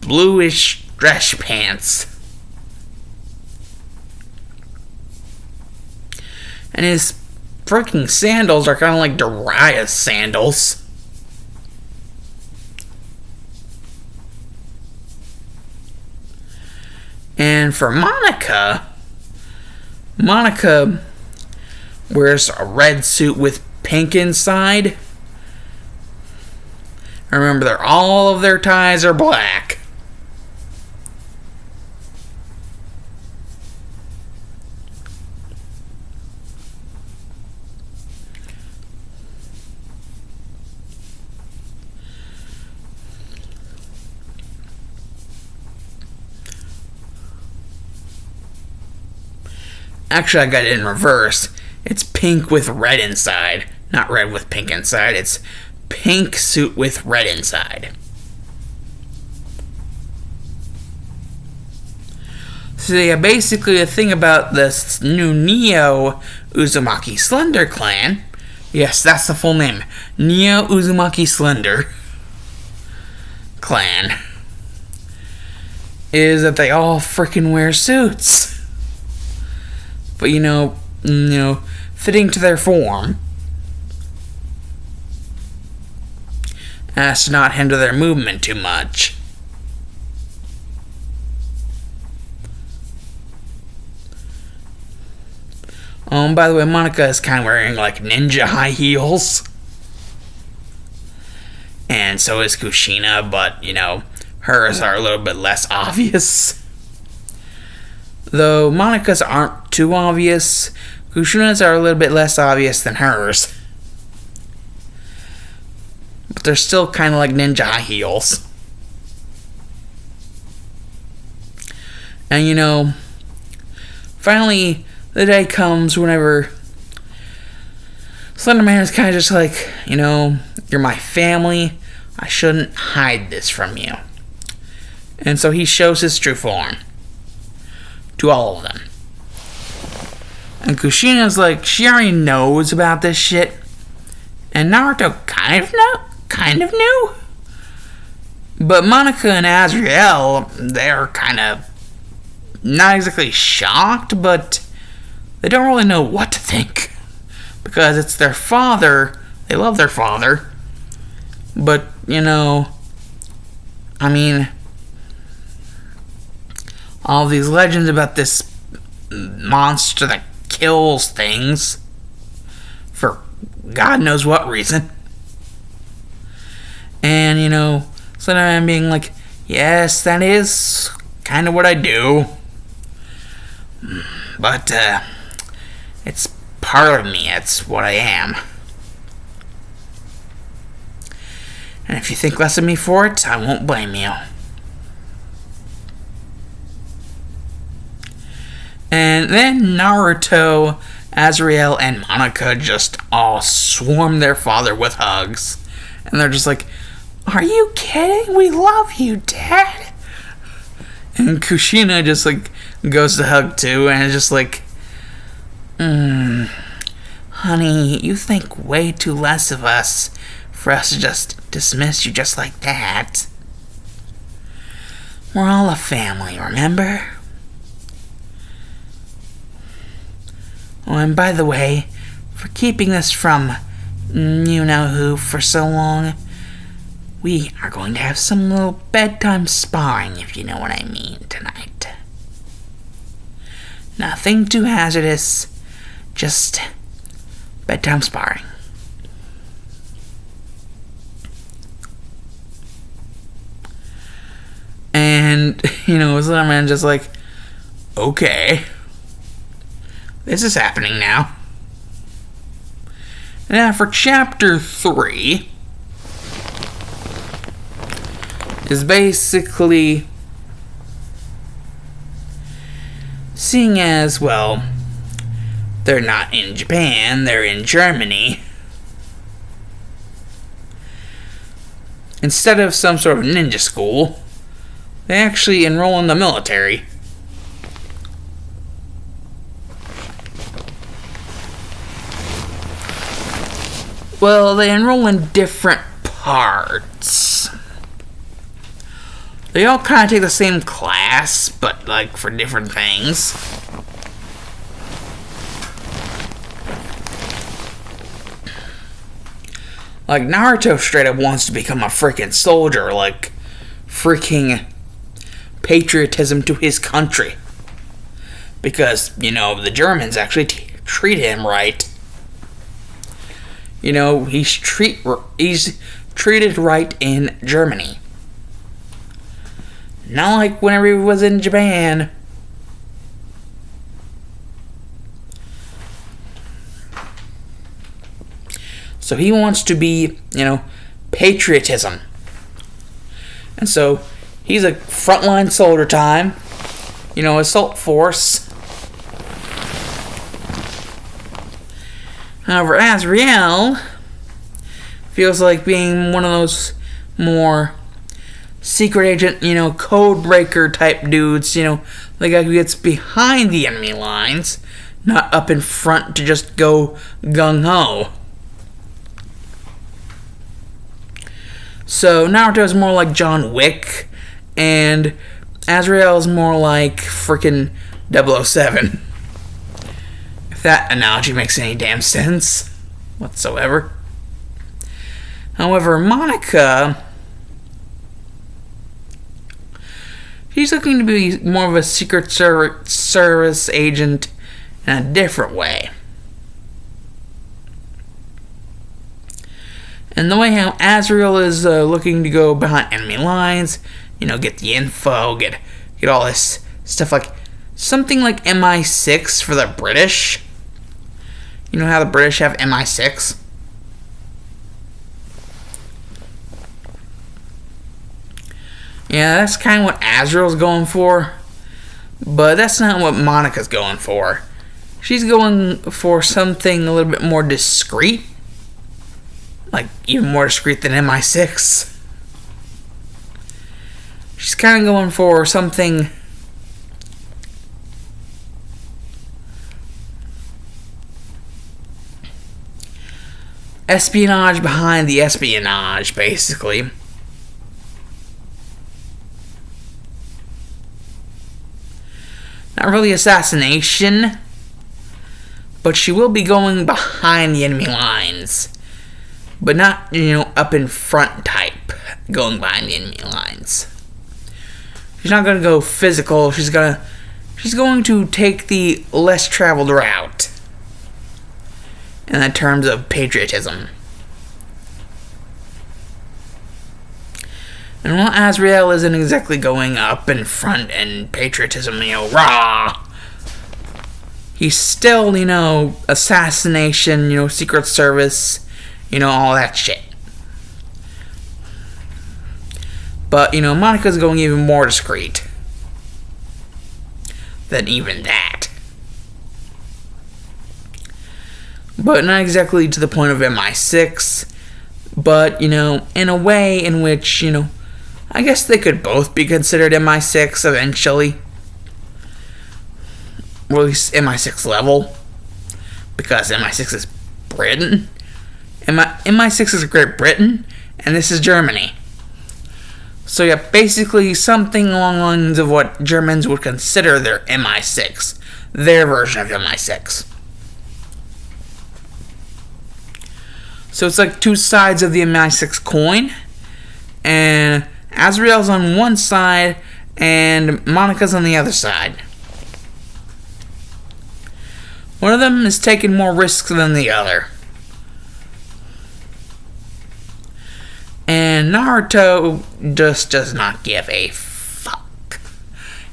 bluish dress pants. And his freaking sandals are kind of like Daria's sandals. And for Monica wears a red suit with pink inside. Remember, all of their ties are black. Actually, I got it in reverse. It's pink with red inside. Not red with pink inside. It's pink suit with red inside. So yeah, basically the thing about this new Neo Uzumaki Slender clan, yes, that's the full name, Neo Uzumaki Slender clan, is that they all freaking wear suits. But fitting to their form, as to not hinder their movement too much. By the way, Monica is kind of wearing like ninja high heels. And so is Kushina, but hers are a little bit less obvious. Though Monica's aren't too obvious, Kushina's are a little bit less obvious than hers. But they're still kind of like ninja high heels. And finally the day comes whenever Slenderman is kind of just like, you're my family, I shouldn't hide this from you. And so he shows his true form to all of them. And Kushina's like, she already knows about this shit. And Naruto kind of knew. But Monica and Azrael, they're kind of not exactly shocked, but they don't really know what to think. Because it's their father. They love their father. But, all these legends about this monster that kills things for God knows what reason. And, Slenderman being like, yes, that is kind of what I do. But, it's part of me. It's what I am. And if you think less of me for it, I won't blame you. And then Naruto, Azrael, and Monica just all swarm their father with hugs. And they're just like, are you kidding? We love you, Dad. And Kushina just like goes to hug too, and is just like, honey, you think way too less of us for us to just dismiss you just like that. We're all a family, remember? Oh, and by the way, for keeping this from you-know-who for so long, we are going to have some little bedtime sparring, if you know what I mean, tonight. Nothing too hazardous, just bedtime sparring. And, Slenderman's just like, okay. This is happening now. Now for chapter 3 is basically, seeing as, well, they're not in Japan, they're in Germany. Instead of some sort of ninja school, they actually enroll in the military. Well, they enroll in different parts. They all kind of take the same class, but, for different things. Naruto straight up wants to become a freaking soldier, freaking patriotism to his country. Because, the Germans actually treat him right. He's treated right in Germany. Not like whenever he was in Japan. So he wants to be, patriotism. And so he's a frontline soldier time, assault force. However, Azrael feels like being one of those more secret agent, code breaker type dudes, the guy who gets behind the enemy lines, not up in front to just go gung-ho. So Naruto's more like John Wick, and Azrael's more like frickin' 007. If that analogy makes any damn sense whatsoever. However, Monica, she's looking to be more of a Secret Service agent in a different way. And the way how Azrael is looking to go behind enemy lines, get the info, get all this stuff, like something like MI6 for the British. You know how the British have MI6? Yeah, that's kind of what Azrael's going for. But that's not what Monica's going for. She's going for something a little bit more discreet. Like, even more discreet than MI6. She's kind of going for something espionage behind the espionage, basically. Not really assassination, but she will be going behind the enemy lines. But not, up in front type, going behind the enemy lines. She's not going to go physical. She's going to take the less traveled route in the terms of patriotism. And while Azrael isn't exactly going up in front and patriotism, rah, he's still, assassination, Secret Service, all that shit. But, Monica's going even more discreet than even that. But not exactly to the point of MI6, but, in a way in which, I guess they could both be considered MI6 eventually. Or at least MI6 level. Because MI6 is Britain. MI6 is Great Britain, and this is Germany. So yeah, basically something along the lines of what Germans would consider their MI6. Their version of MI6. So it's like two sides of the MI6 coin. And Azrael's on one side, and Monica's on the other side. One of them is taking more risks than the other. And Naruto just does not give a fuck.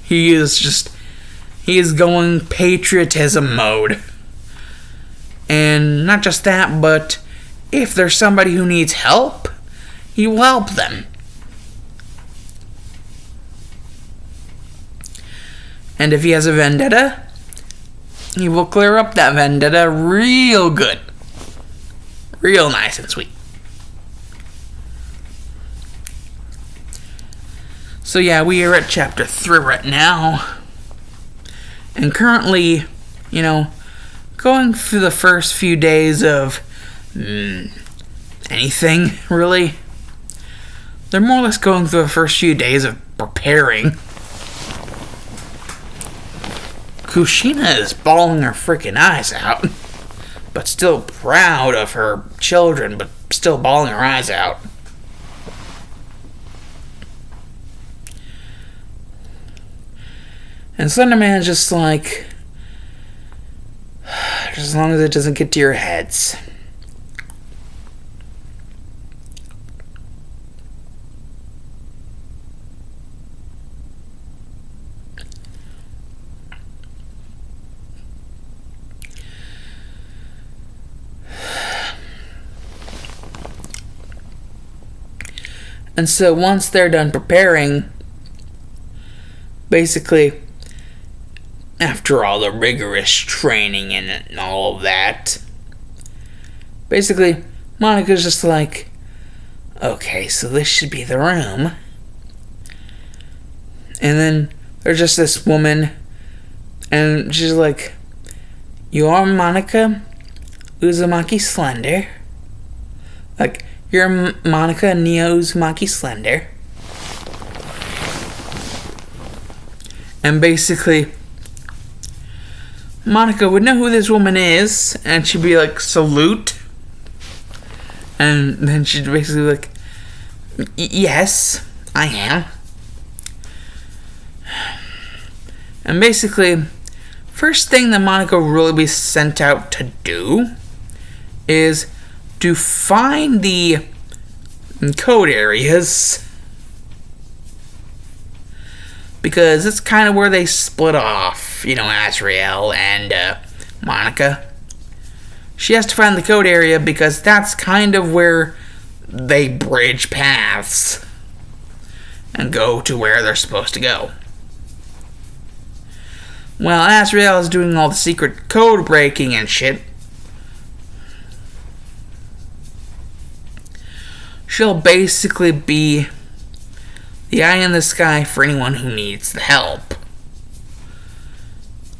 He is going patriotism mode. And not just that, but if there's somebody who needs help, he will help them. And if he has a vendetta, he will clear up that vendetta real good. Real nice and sweet. So yeah, we are at chapter 3 right now. And currently, going through the first few days of anything, really. They're more or less going through the first few days of preparing. Kushina is bawling her freaking eyes out. But still proud of her children, but still bawling her eyes out. And Slenderman's just like, as long as it doesn't get to your heads. And so once they're done preparing, basically, after all the rigorous training and all of that, basically, Monica's just like, okay, so this should be the room. And then there's just this woman, and she's like, you are Monica Uzumaki Slender. Like, you're Monica Neo Uzumaki Slender. And basically, Monica would know who this woman is, and she'd be like, salute. And then she'd basically be like, yes, I am. And basically, first thing that Monica will really be sent out to do is to find the code areas, because it's kind of where they split off, Azrael and Monica. She has to find the code area because that's kind of where they bridge paths and go to where they're supposed to go. While Azrael is doing all the secret code breaking and shit, she'll basically be the eye in the sky for anyone who needs the help.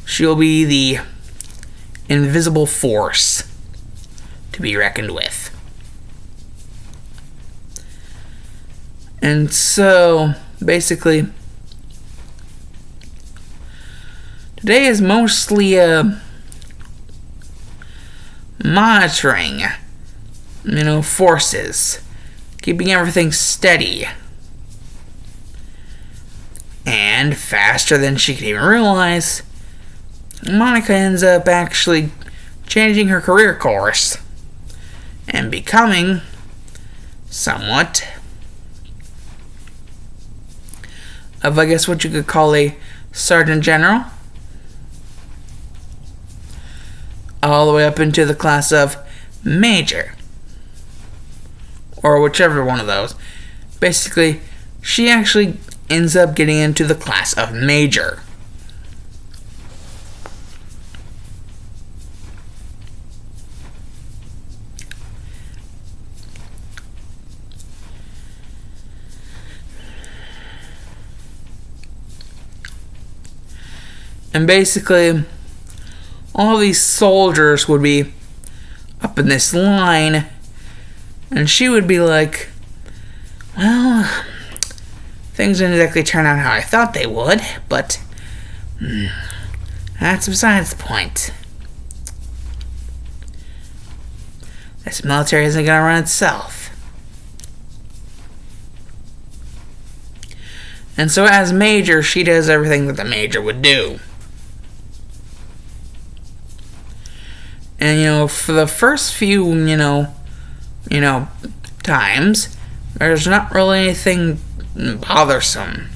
She'll be the invisible force to be reckoned with. And so, basically, today is mostly monitoring, forces, keeping everything steady. And faster than she could even realize, Monica ends up actually changing her career course and becoming somewhat of, I guess, what you could call a sergeant general, all the way up into the class of major, or whichever one of those. Basically, she actually ends up getting into the class of major. And basically, all these soldiers would be up in this line, and she would be like, well, things didn't exactly turn out how I thought they would, but that's besides the point. This military isn't going to run itself. And so as major, she does everything that the major would do. And, for the first few, times, there's not really anything bothersome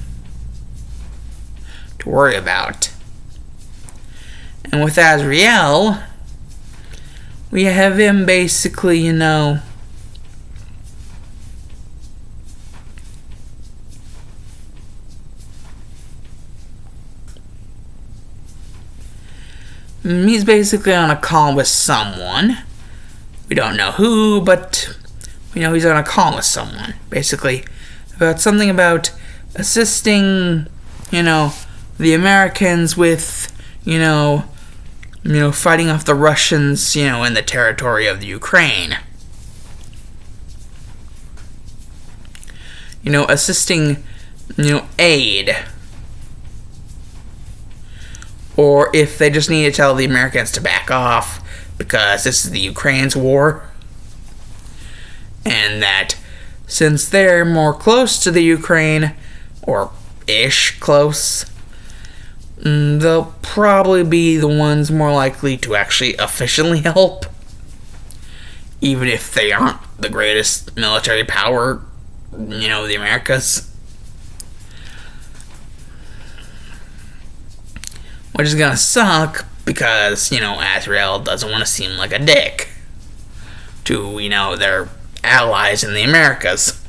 to worry about. And with Azrael, we have him basically, he's basically on a call with someone. We don't know who, but we know he's on a call with someone. Basically, about something about assisting, the Americans with, fighting off the Russians, in the territory of the Ukraine. Assisting, aid. Or if they just need to tell the Americans to back off because this is the Ukraine's war. And that since they're more close to the Ukraine, or ish close, they'll probably be the ones more likely to actually officially help. Even if they aren't the greatest military power, the Americas. Which is gonna suck because, Azrael doesn't want to seem like a dick to, their allies in the Americas.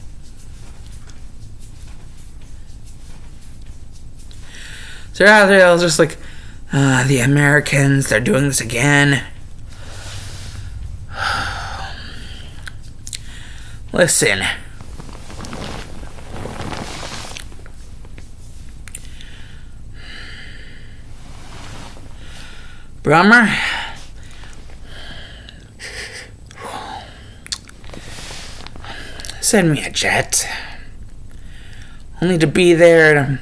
So Azrael was just like, the Americans, they're doing this again. Listen. Brummer, send me a jet. Only to be there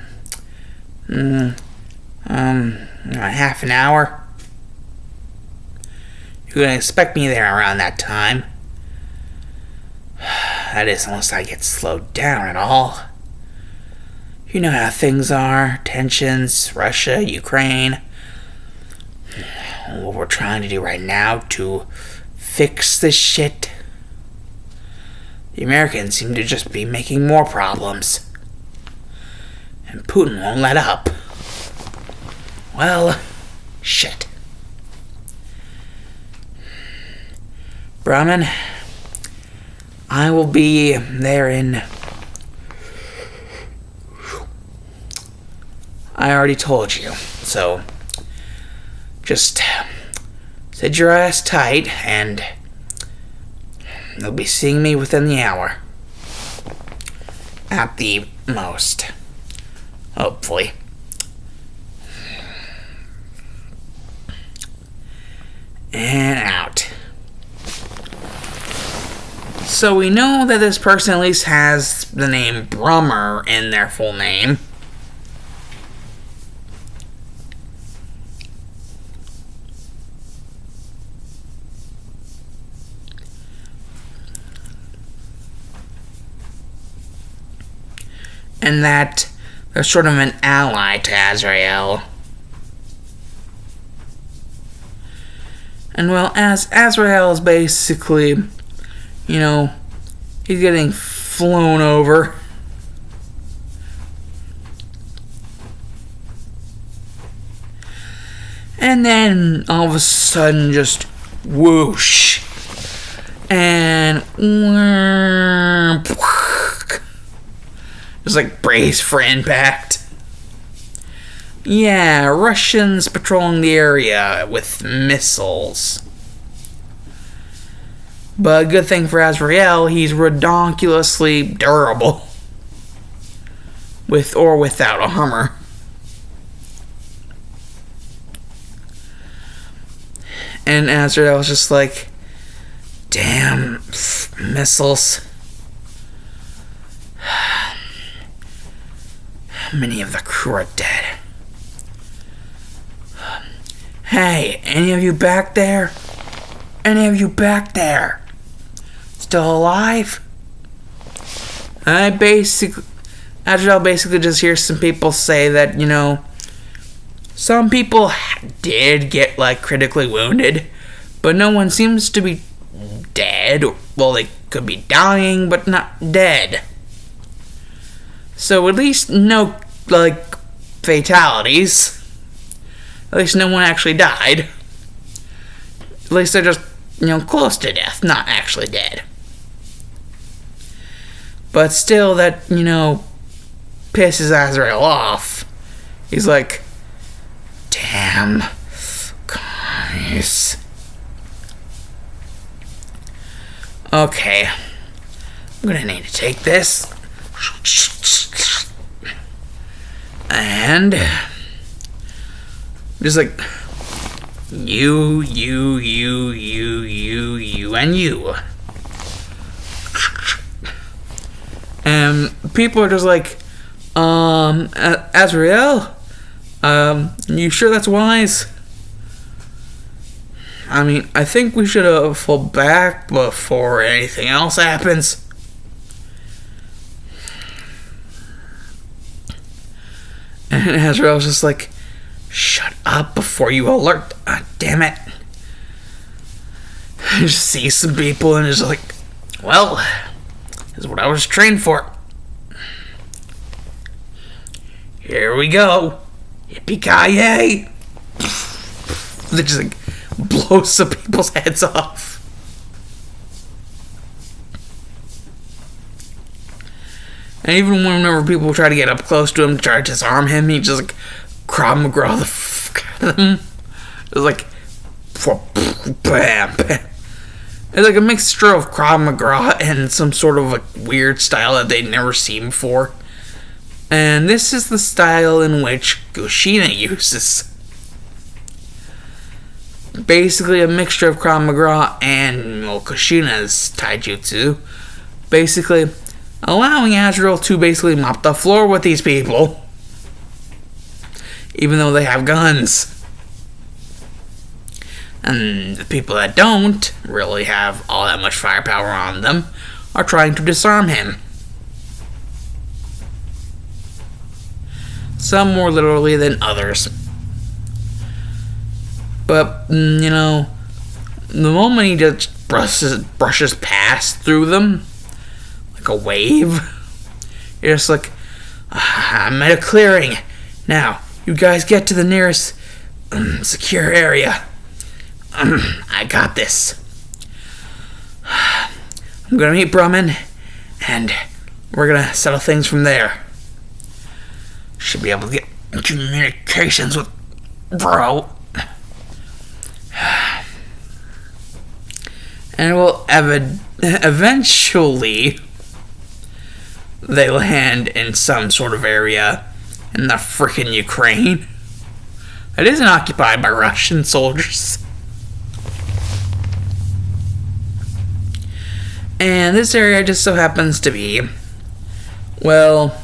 in half an hour. You're gonna expect me there around that time. That is, unless I get slowed down at all. You know how things are. Tensions, Russia, Ukraine. What we're trying to do right now to fix this shit. The Americans seem to just be making more problems. And Putin won't let up. Well, shit. Brahman, I will be there in... I already told you, so just sit your ass tight and you'll be seeing me within the hour. At the most. Hopefully. And out. So we know that this person at least has the name Brummer in their full name. And that they're sort of an ally to Azrael. And well, as Azrael is basically, he's getting flown over. And then all of a sudden just whoosh. And just like brace for impact. Yeah, Russians patrolling the area with missiles. But good thing for Azrael, he's redonkulously durable. With or without armor. And Azrael was just like, damn, missiles. Many of the crew are dead. Hey, any of you back there? Any of you back there? Still alive? Azrael basically just hears some people say that, some people did get, critically wounded, but no one seems to be dead. Well, they could be dying, but not dead. So at least no, fatalities. At least no one actually died. At least they're just, close to death, not actually dead. But still, that, pisses Azrael off. He's like, damn, guys. Okay. I'm gonna need to take this. And just like you, and you. And people are just like, Azrael, you sure that's wise? I mean, I think we should fall back before anything else happens. And Azrael's just like, shut up before you alert. Damn it. I just see some people and just like, well, this is what I was trained for. Here we go. Yippee-ki-yay. They just blow some people's heads off. And even whenever people try to get up close to him to try to disarm him, he just Krav Maga the fuck out of them. It was like, bam, bam. It's like a mixture of Krav Maga and some sort of like weird style that they'd never seen before. And this is the style in which Kushina uses. Basically a mixture of Krav Maga and Kushina's taijutsu. Basically allowing Azrael to basically mop the floor with these people. Even though they have guns. And the people that don't really have all that much firepower on them are trying to disarm him. Some more literally than others. But, the moment he just brushes past through them, like a wave, you're just like, I'm at a clearing. Now, you guys get to the nearest secure area. I got this. I'm gonna meet Brahman, and we're gonna settle things from there. Should be able to get communications with bro. And well, eventually they land in some sort of area in the frickin' Ukraine that isn't occupied by Russian soldiers. And this area just so happens to be, well,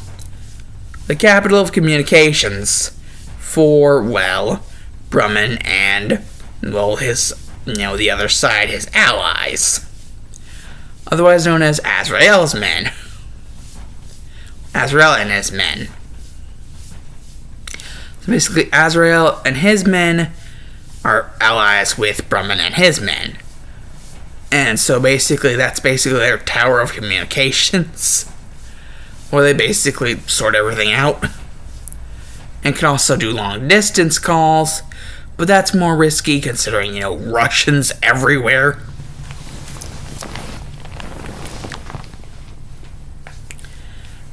the capital of communications for, well, Brahman and, well, his, the other side, his allies. Otherwise known as Azrael's men. Azrael and his men. So basically, Azrael and his men are allies with Brahman and his men. And so basically, that's basically their tower of communications, where they basically sort everything out. And can also do long distance calls, but that's more risky considering, Russians everywhere.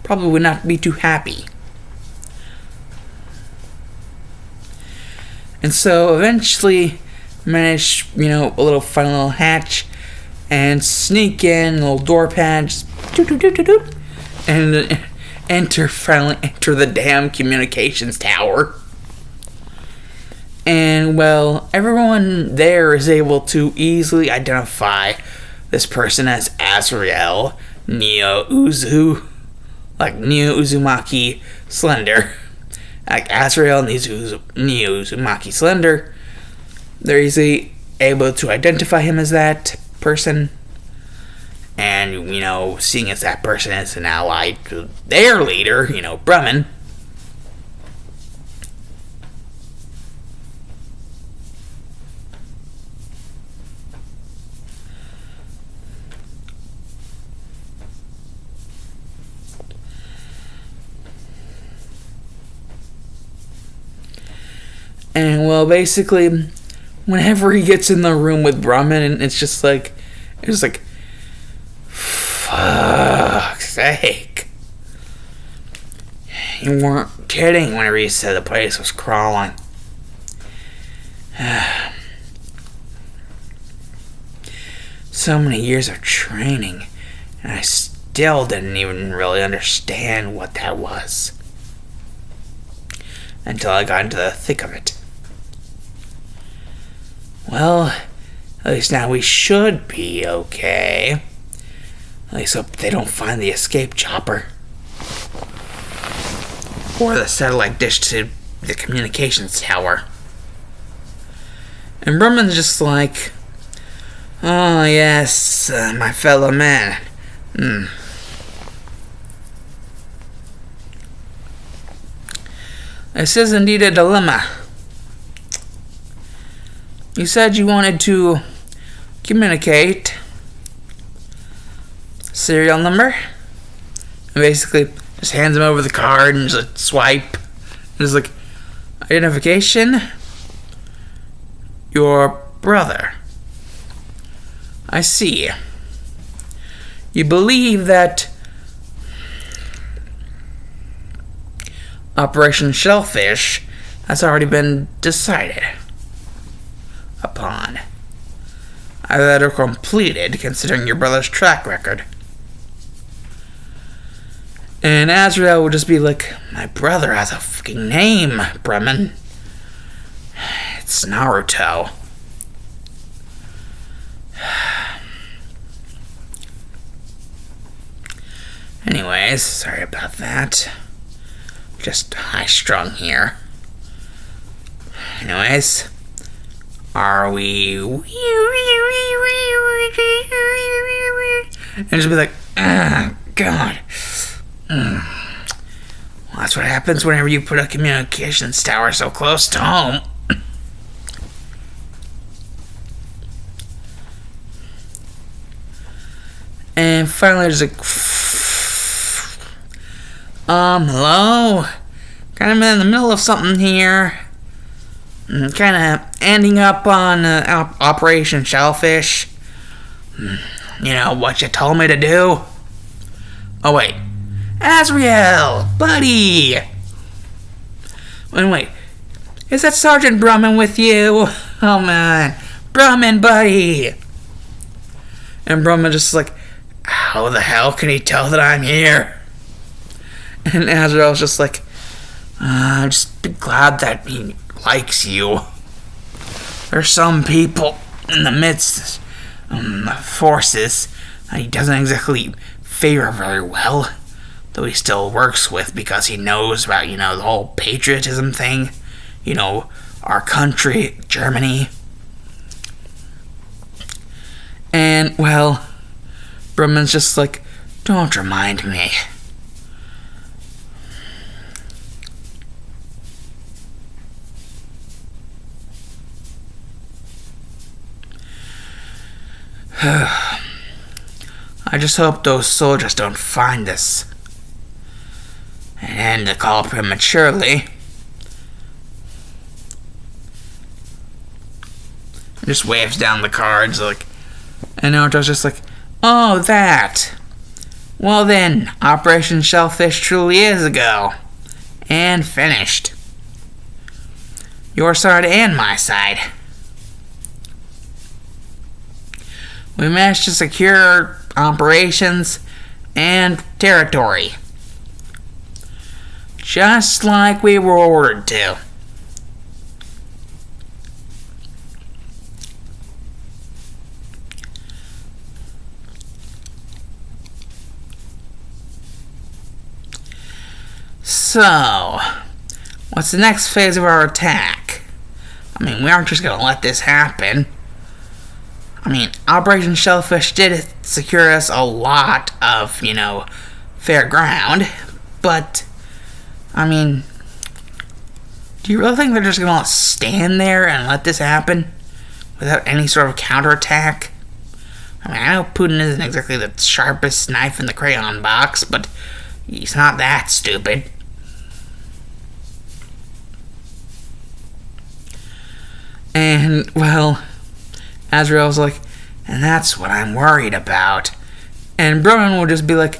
Probably would not be too happy. And so eventually manage, a little fun little hatch and sneak in, a little door pad, just and finally enter the damn communications tower. And, well, everyone there is able to easily identify this person as Azrael Neo Uzumaki Slender. Like Azrael Neo Uzumaki Slender. They're easily able to identify him as that person. And, seeing as that person is an ally to their leader, Brahman. And, well, basically, whenever he gets in the room with Brahman, and it's just like, fuck's sake. You weren't kidding whenever you said the place was crawling. So many years of training, and I still didn't even really understand what that was. Until I got into the thick of it. Well, at least now we should be okay. At least hope they don't find the escape chopper. Or the satellite dish to the communications tower. And Brahman's just like, oh yes, my fellow man. This is indeed a dilemma. You said you wanted to communicate. Serial number? And basically, just hands him over the card and just swipe. And just like, identification? Your brother. I see. You believe that Operation Shellfish has already been decided upon. Either that or completed, considering your brother's track record. And Azrael would just be like, my brother has a fucking name, Bremen. It's Naruto. Anyways, sorry about that. Just high-strung here. Anyways, are we... And just be like, God. Well, that's what happens whenever you put a communications tower so close to home. And finally, there's like, hello? Kind of in the middle of something here. Kind of ending up on Operation Shellfish. You know, what you told me to do? Oh, wait. Azrael! Buddy! Wait. Is that Sergeant Brumman with you? Oh, man. Brumman, buddy! And Brumman just like, how the hell can he tell that I'm here? And Azrael's just like, I'm just glad that he likes you. There's some people in the midst of forces that he doesn't exactly favor very well, though he still works with because he knows about, the whole patriotism thing. Our country, Germany. And, well, Brumman's just like, don't remind me. I just hope those soldiers don't find us and end the call prematurely. Just waves down the cards like, and Naruto's just like, oh, that. Well then, Operation Shellfish truly is a go. And finished. Your side and my side. We managed to secure operations and territory. Just like we were ordered to. So, what's the next phase of our attack? We aren't just gonna let this happen. Operation Shellfish did secure us a lot of, fair ground, but, do you really think they're just gonna stand there and let this happen without any sort of counterattack? I know Putin isn't exactly the sharpest knife in the crayon box, but he's not that stupid. And, well, Azrael's like, and that's what I'm worried about. And Broden will just be like,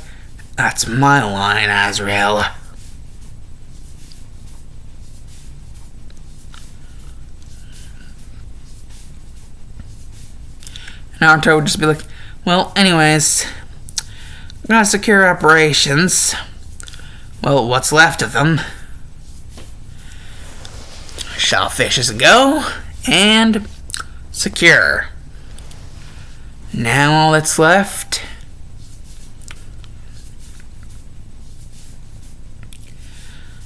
that's my line, Azrael. Naruto would just be like, well, anyways, I'm gonna secure operations. Well, what's left of them? Shellfish is a go, and secure. Now all that's left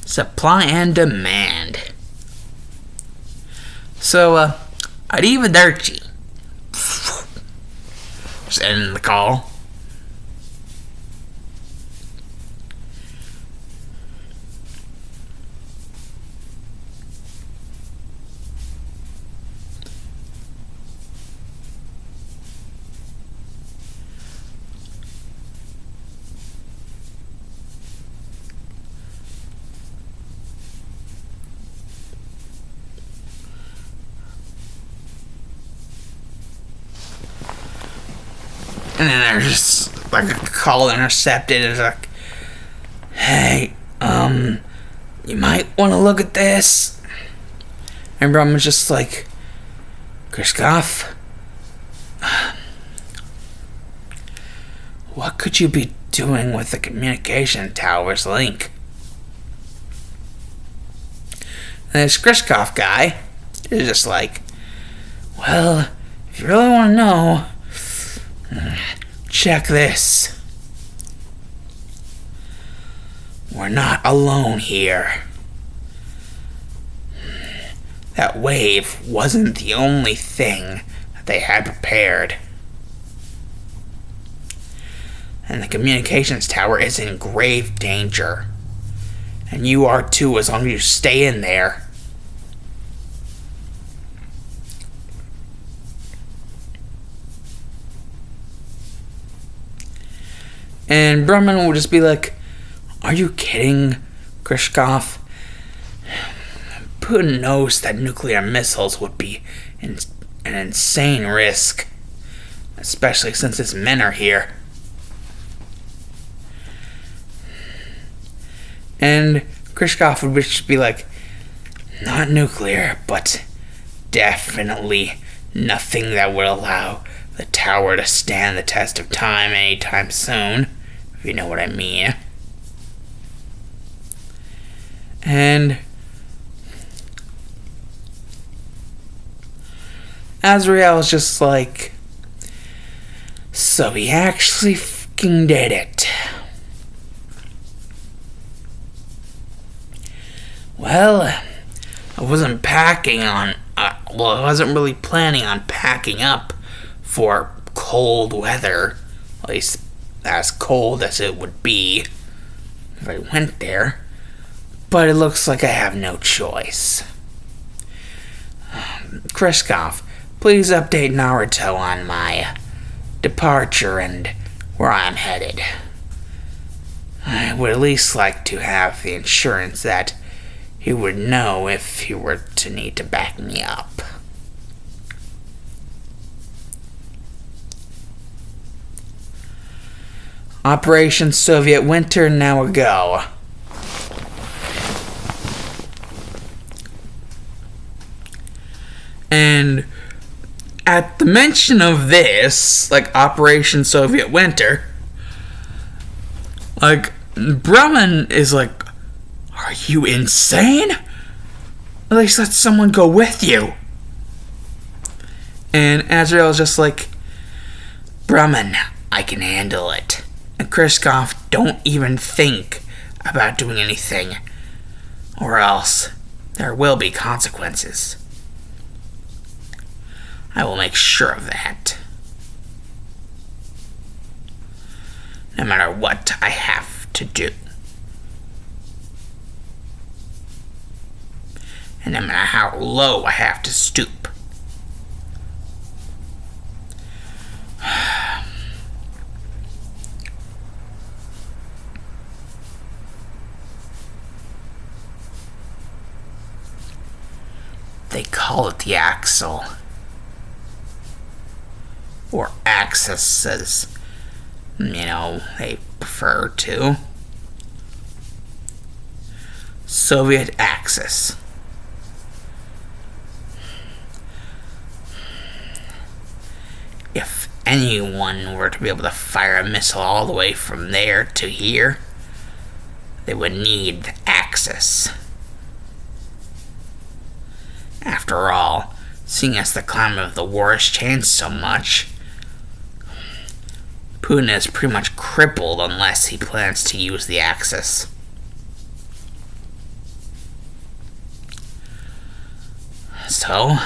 supply and demand. So, arrivederci. Just ending the call. And then there's just like a call intercepted. It's like, hey, you might want to look at this. And Brumman's just like, Kristoff, what could you be doing with the communication tower's link? And this Kristoff guy is just like, well, if you really want to know, check this. We're not alone here. That wave wasn't the only thing that they had prepared. And the communications tower is in grave danger. And you are too, as long as you stay in there. And Brumman will just be like, are you kidding, Kristoff? Putin knows that nuclear missiles would be an insane risk, especially since his men are here. And Kristoff would just be like, not nuclear, but definitely nothing that would allow the tower to stand the test of time anytime soon, if you know what I mean. And Azrael is just like, so he actually fucking did it. Well, I wasn't I wasn't really planning on packing up for cold weather, at least as cold as it would be if I went there. But it looks like I have no choice. Kristoff, please update Naruto on my departure and where I'm headed. I would at least like to have the insurance that he would know if he were to need to back me up. Operation Soviet Winter now a go. And at the mention of this, like Operation Soviet Winter, like Brumman is like, are you insane? At least let someone go with you. And Azrael is just like, Brumman, I can handle it. And Kristoff, don't even think about doing anything, or else there will be consequences. I will make sure of that. No matter what I have to do. And no matter how low I have to stoop. They call it the axle. Or axis, as, they prefer to. Soviet Axis. If anyone were to be able to fire a missile all the way from there to here, they would need the Axis. After all, seeing as the climate of the war has changed so much, Putin is pretty much crippled unless he plans to use the Axis. So,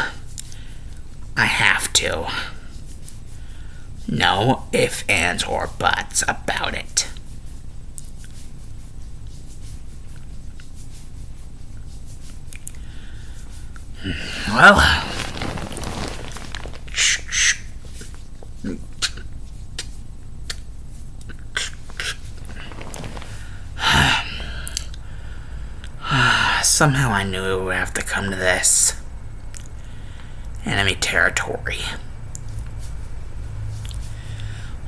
I have to. No ifs, ands, or buts about it. Well, somehow I knew it would have to come to this. Enemy territory.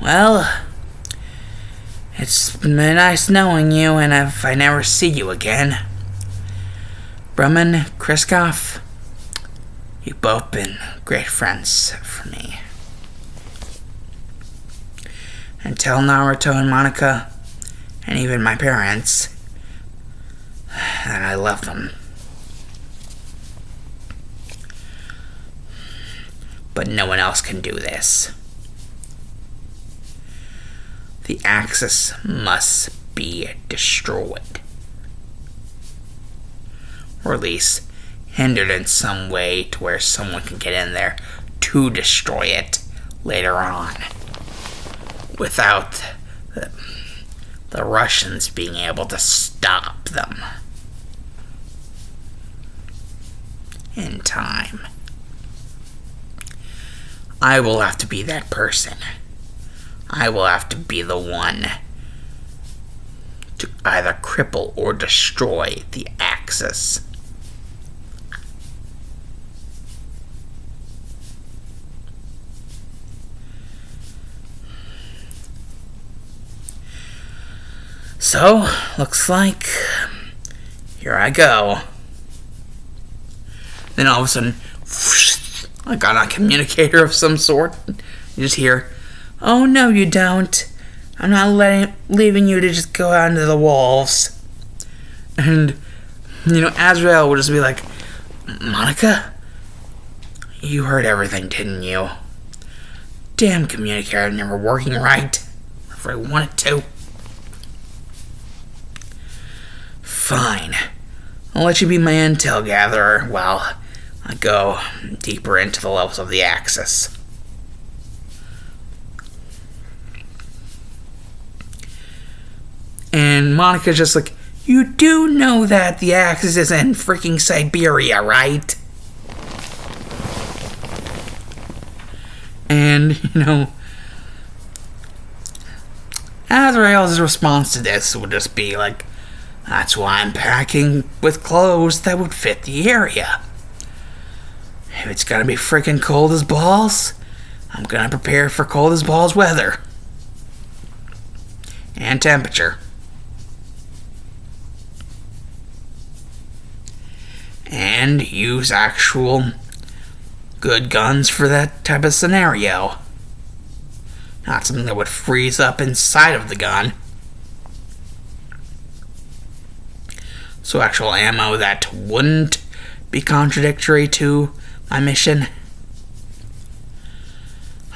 Well, it's been nice knowing you, and if I never see you again, Brumman, Kristoff, You've both been great friends for me. And tell Naruto and Monica, and even my parents, that I love them. But no one else can do this. The Axis must be destroyed. Or at least hindered in some way to where someone can get in there to destroy it later on. Without the Russians being able to stop them in time. I will have to be that person. I will have to be the one to either cripple or destroy the Axis. So, looks like here I go. Then all of a sudden, whoosh, I got a communicator of some sort. You just hear, "Oh no, you don't. I'm not leaving you to just go out into the walls." And, Azrael would just be like, "Monica, you heard everything, didn't you? Damn communicator never working right. If I wanted to. Fine. I'll let you be my intel gatherer while I go deeper into the levels of the Axis." And Monica's just like, "You do know that the Axis is in freaking Siberia, right?" And, Azrael's response to this would just be like, "That's why I'm packing with clothes that would fit the area. If it's gonna be freaking cold as balls, I'm gonna prepare for cold as balls weather. And temperature. And use actual good guns for that type of scenario. Not something that would freeze up inside of the gun. So actual ammo that wouldn't be contradictory to my mission.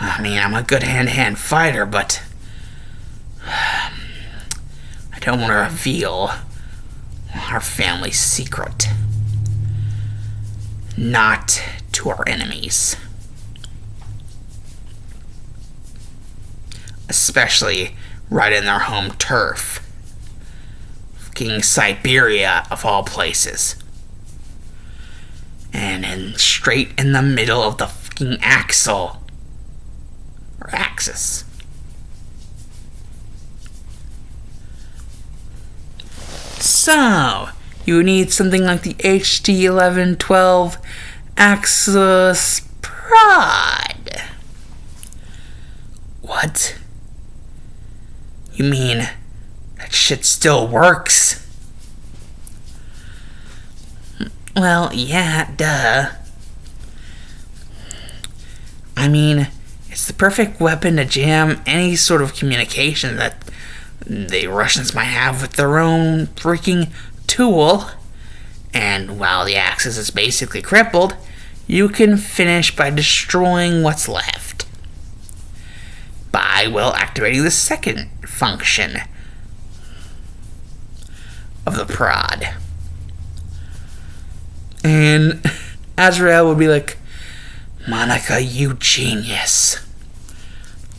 I mean, I'm a good hand-to-hand fighter, but I don't want to reveal our family's secret. Not to our enemies. Especially right in their home turf. Fucking Siberia, of all places. And straight in the middle of the fucking axle. Or axis. So, you need something like the HD 1112 Axis Prod. What? You mean that shit still works? Well, yeah, duh. I mean, it's the perfect weapon to jam any sort of communication that the Russians might have with their own freaking tool. And while the Axis is basically crippled, you can finish by destroying what's left. By, well, activating the second function of the prod. And Azrael would be like, "Monica, you genius.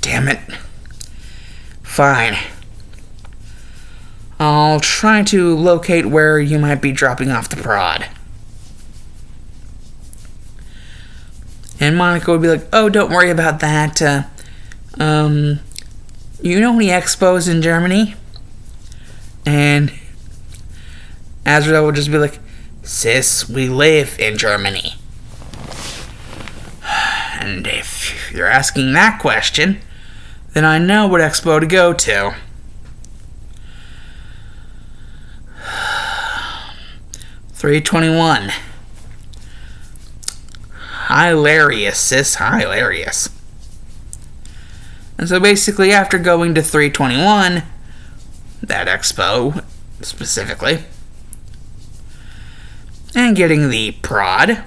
Damn it. Fine. I'll try to locate where you might be dropping off the prod." And Monica would be like, "Oh, don't worry about that. You know any expos in Germany?" And Azrael would just be like, "Sis, we live in Germany." And if you're asking that question, then I know what expo to go to. "321. Hilarious, sis. Hilarious. And so basically, after going to 321, that expo specifically, and getting the prod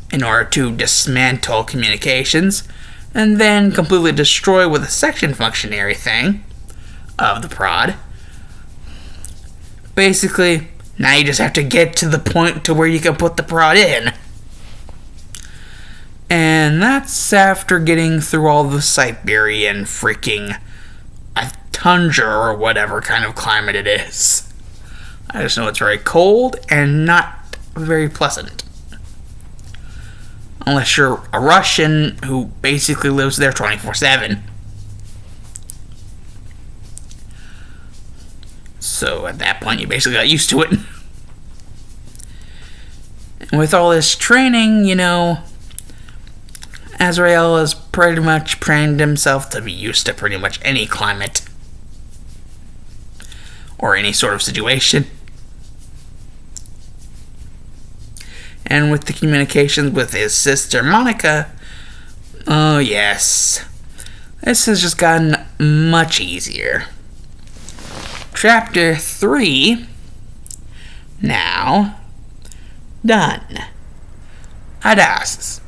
in order to dismantle communications and then completely destroy with a section functionary thing of the prod. Basically, now you just have to get to the point to where you can put the prod in. And that's after getting through all the Siberian freaking tundra or whatever kind of climate it is. I just know it's very cold and not very pleasant. Unless you're a Russian who basically lives there 24/7. So at that point, you basically got used to it. And with all this training, Azrael has pretty much trained himself to be used to pretty much any climate or any sort of situation. And with the communications with his sister Monica, oh yes, this has just gotten much easier. Chapter 3, now done. Adasses.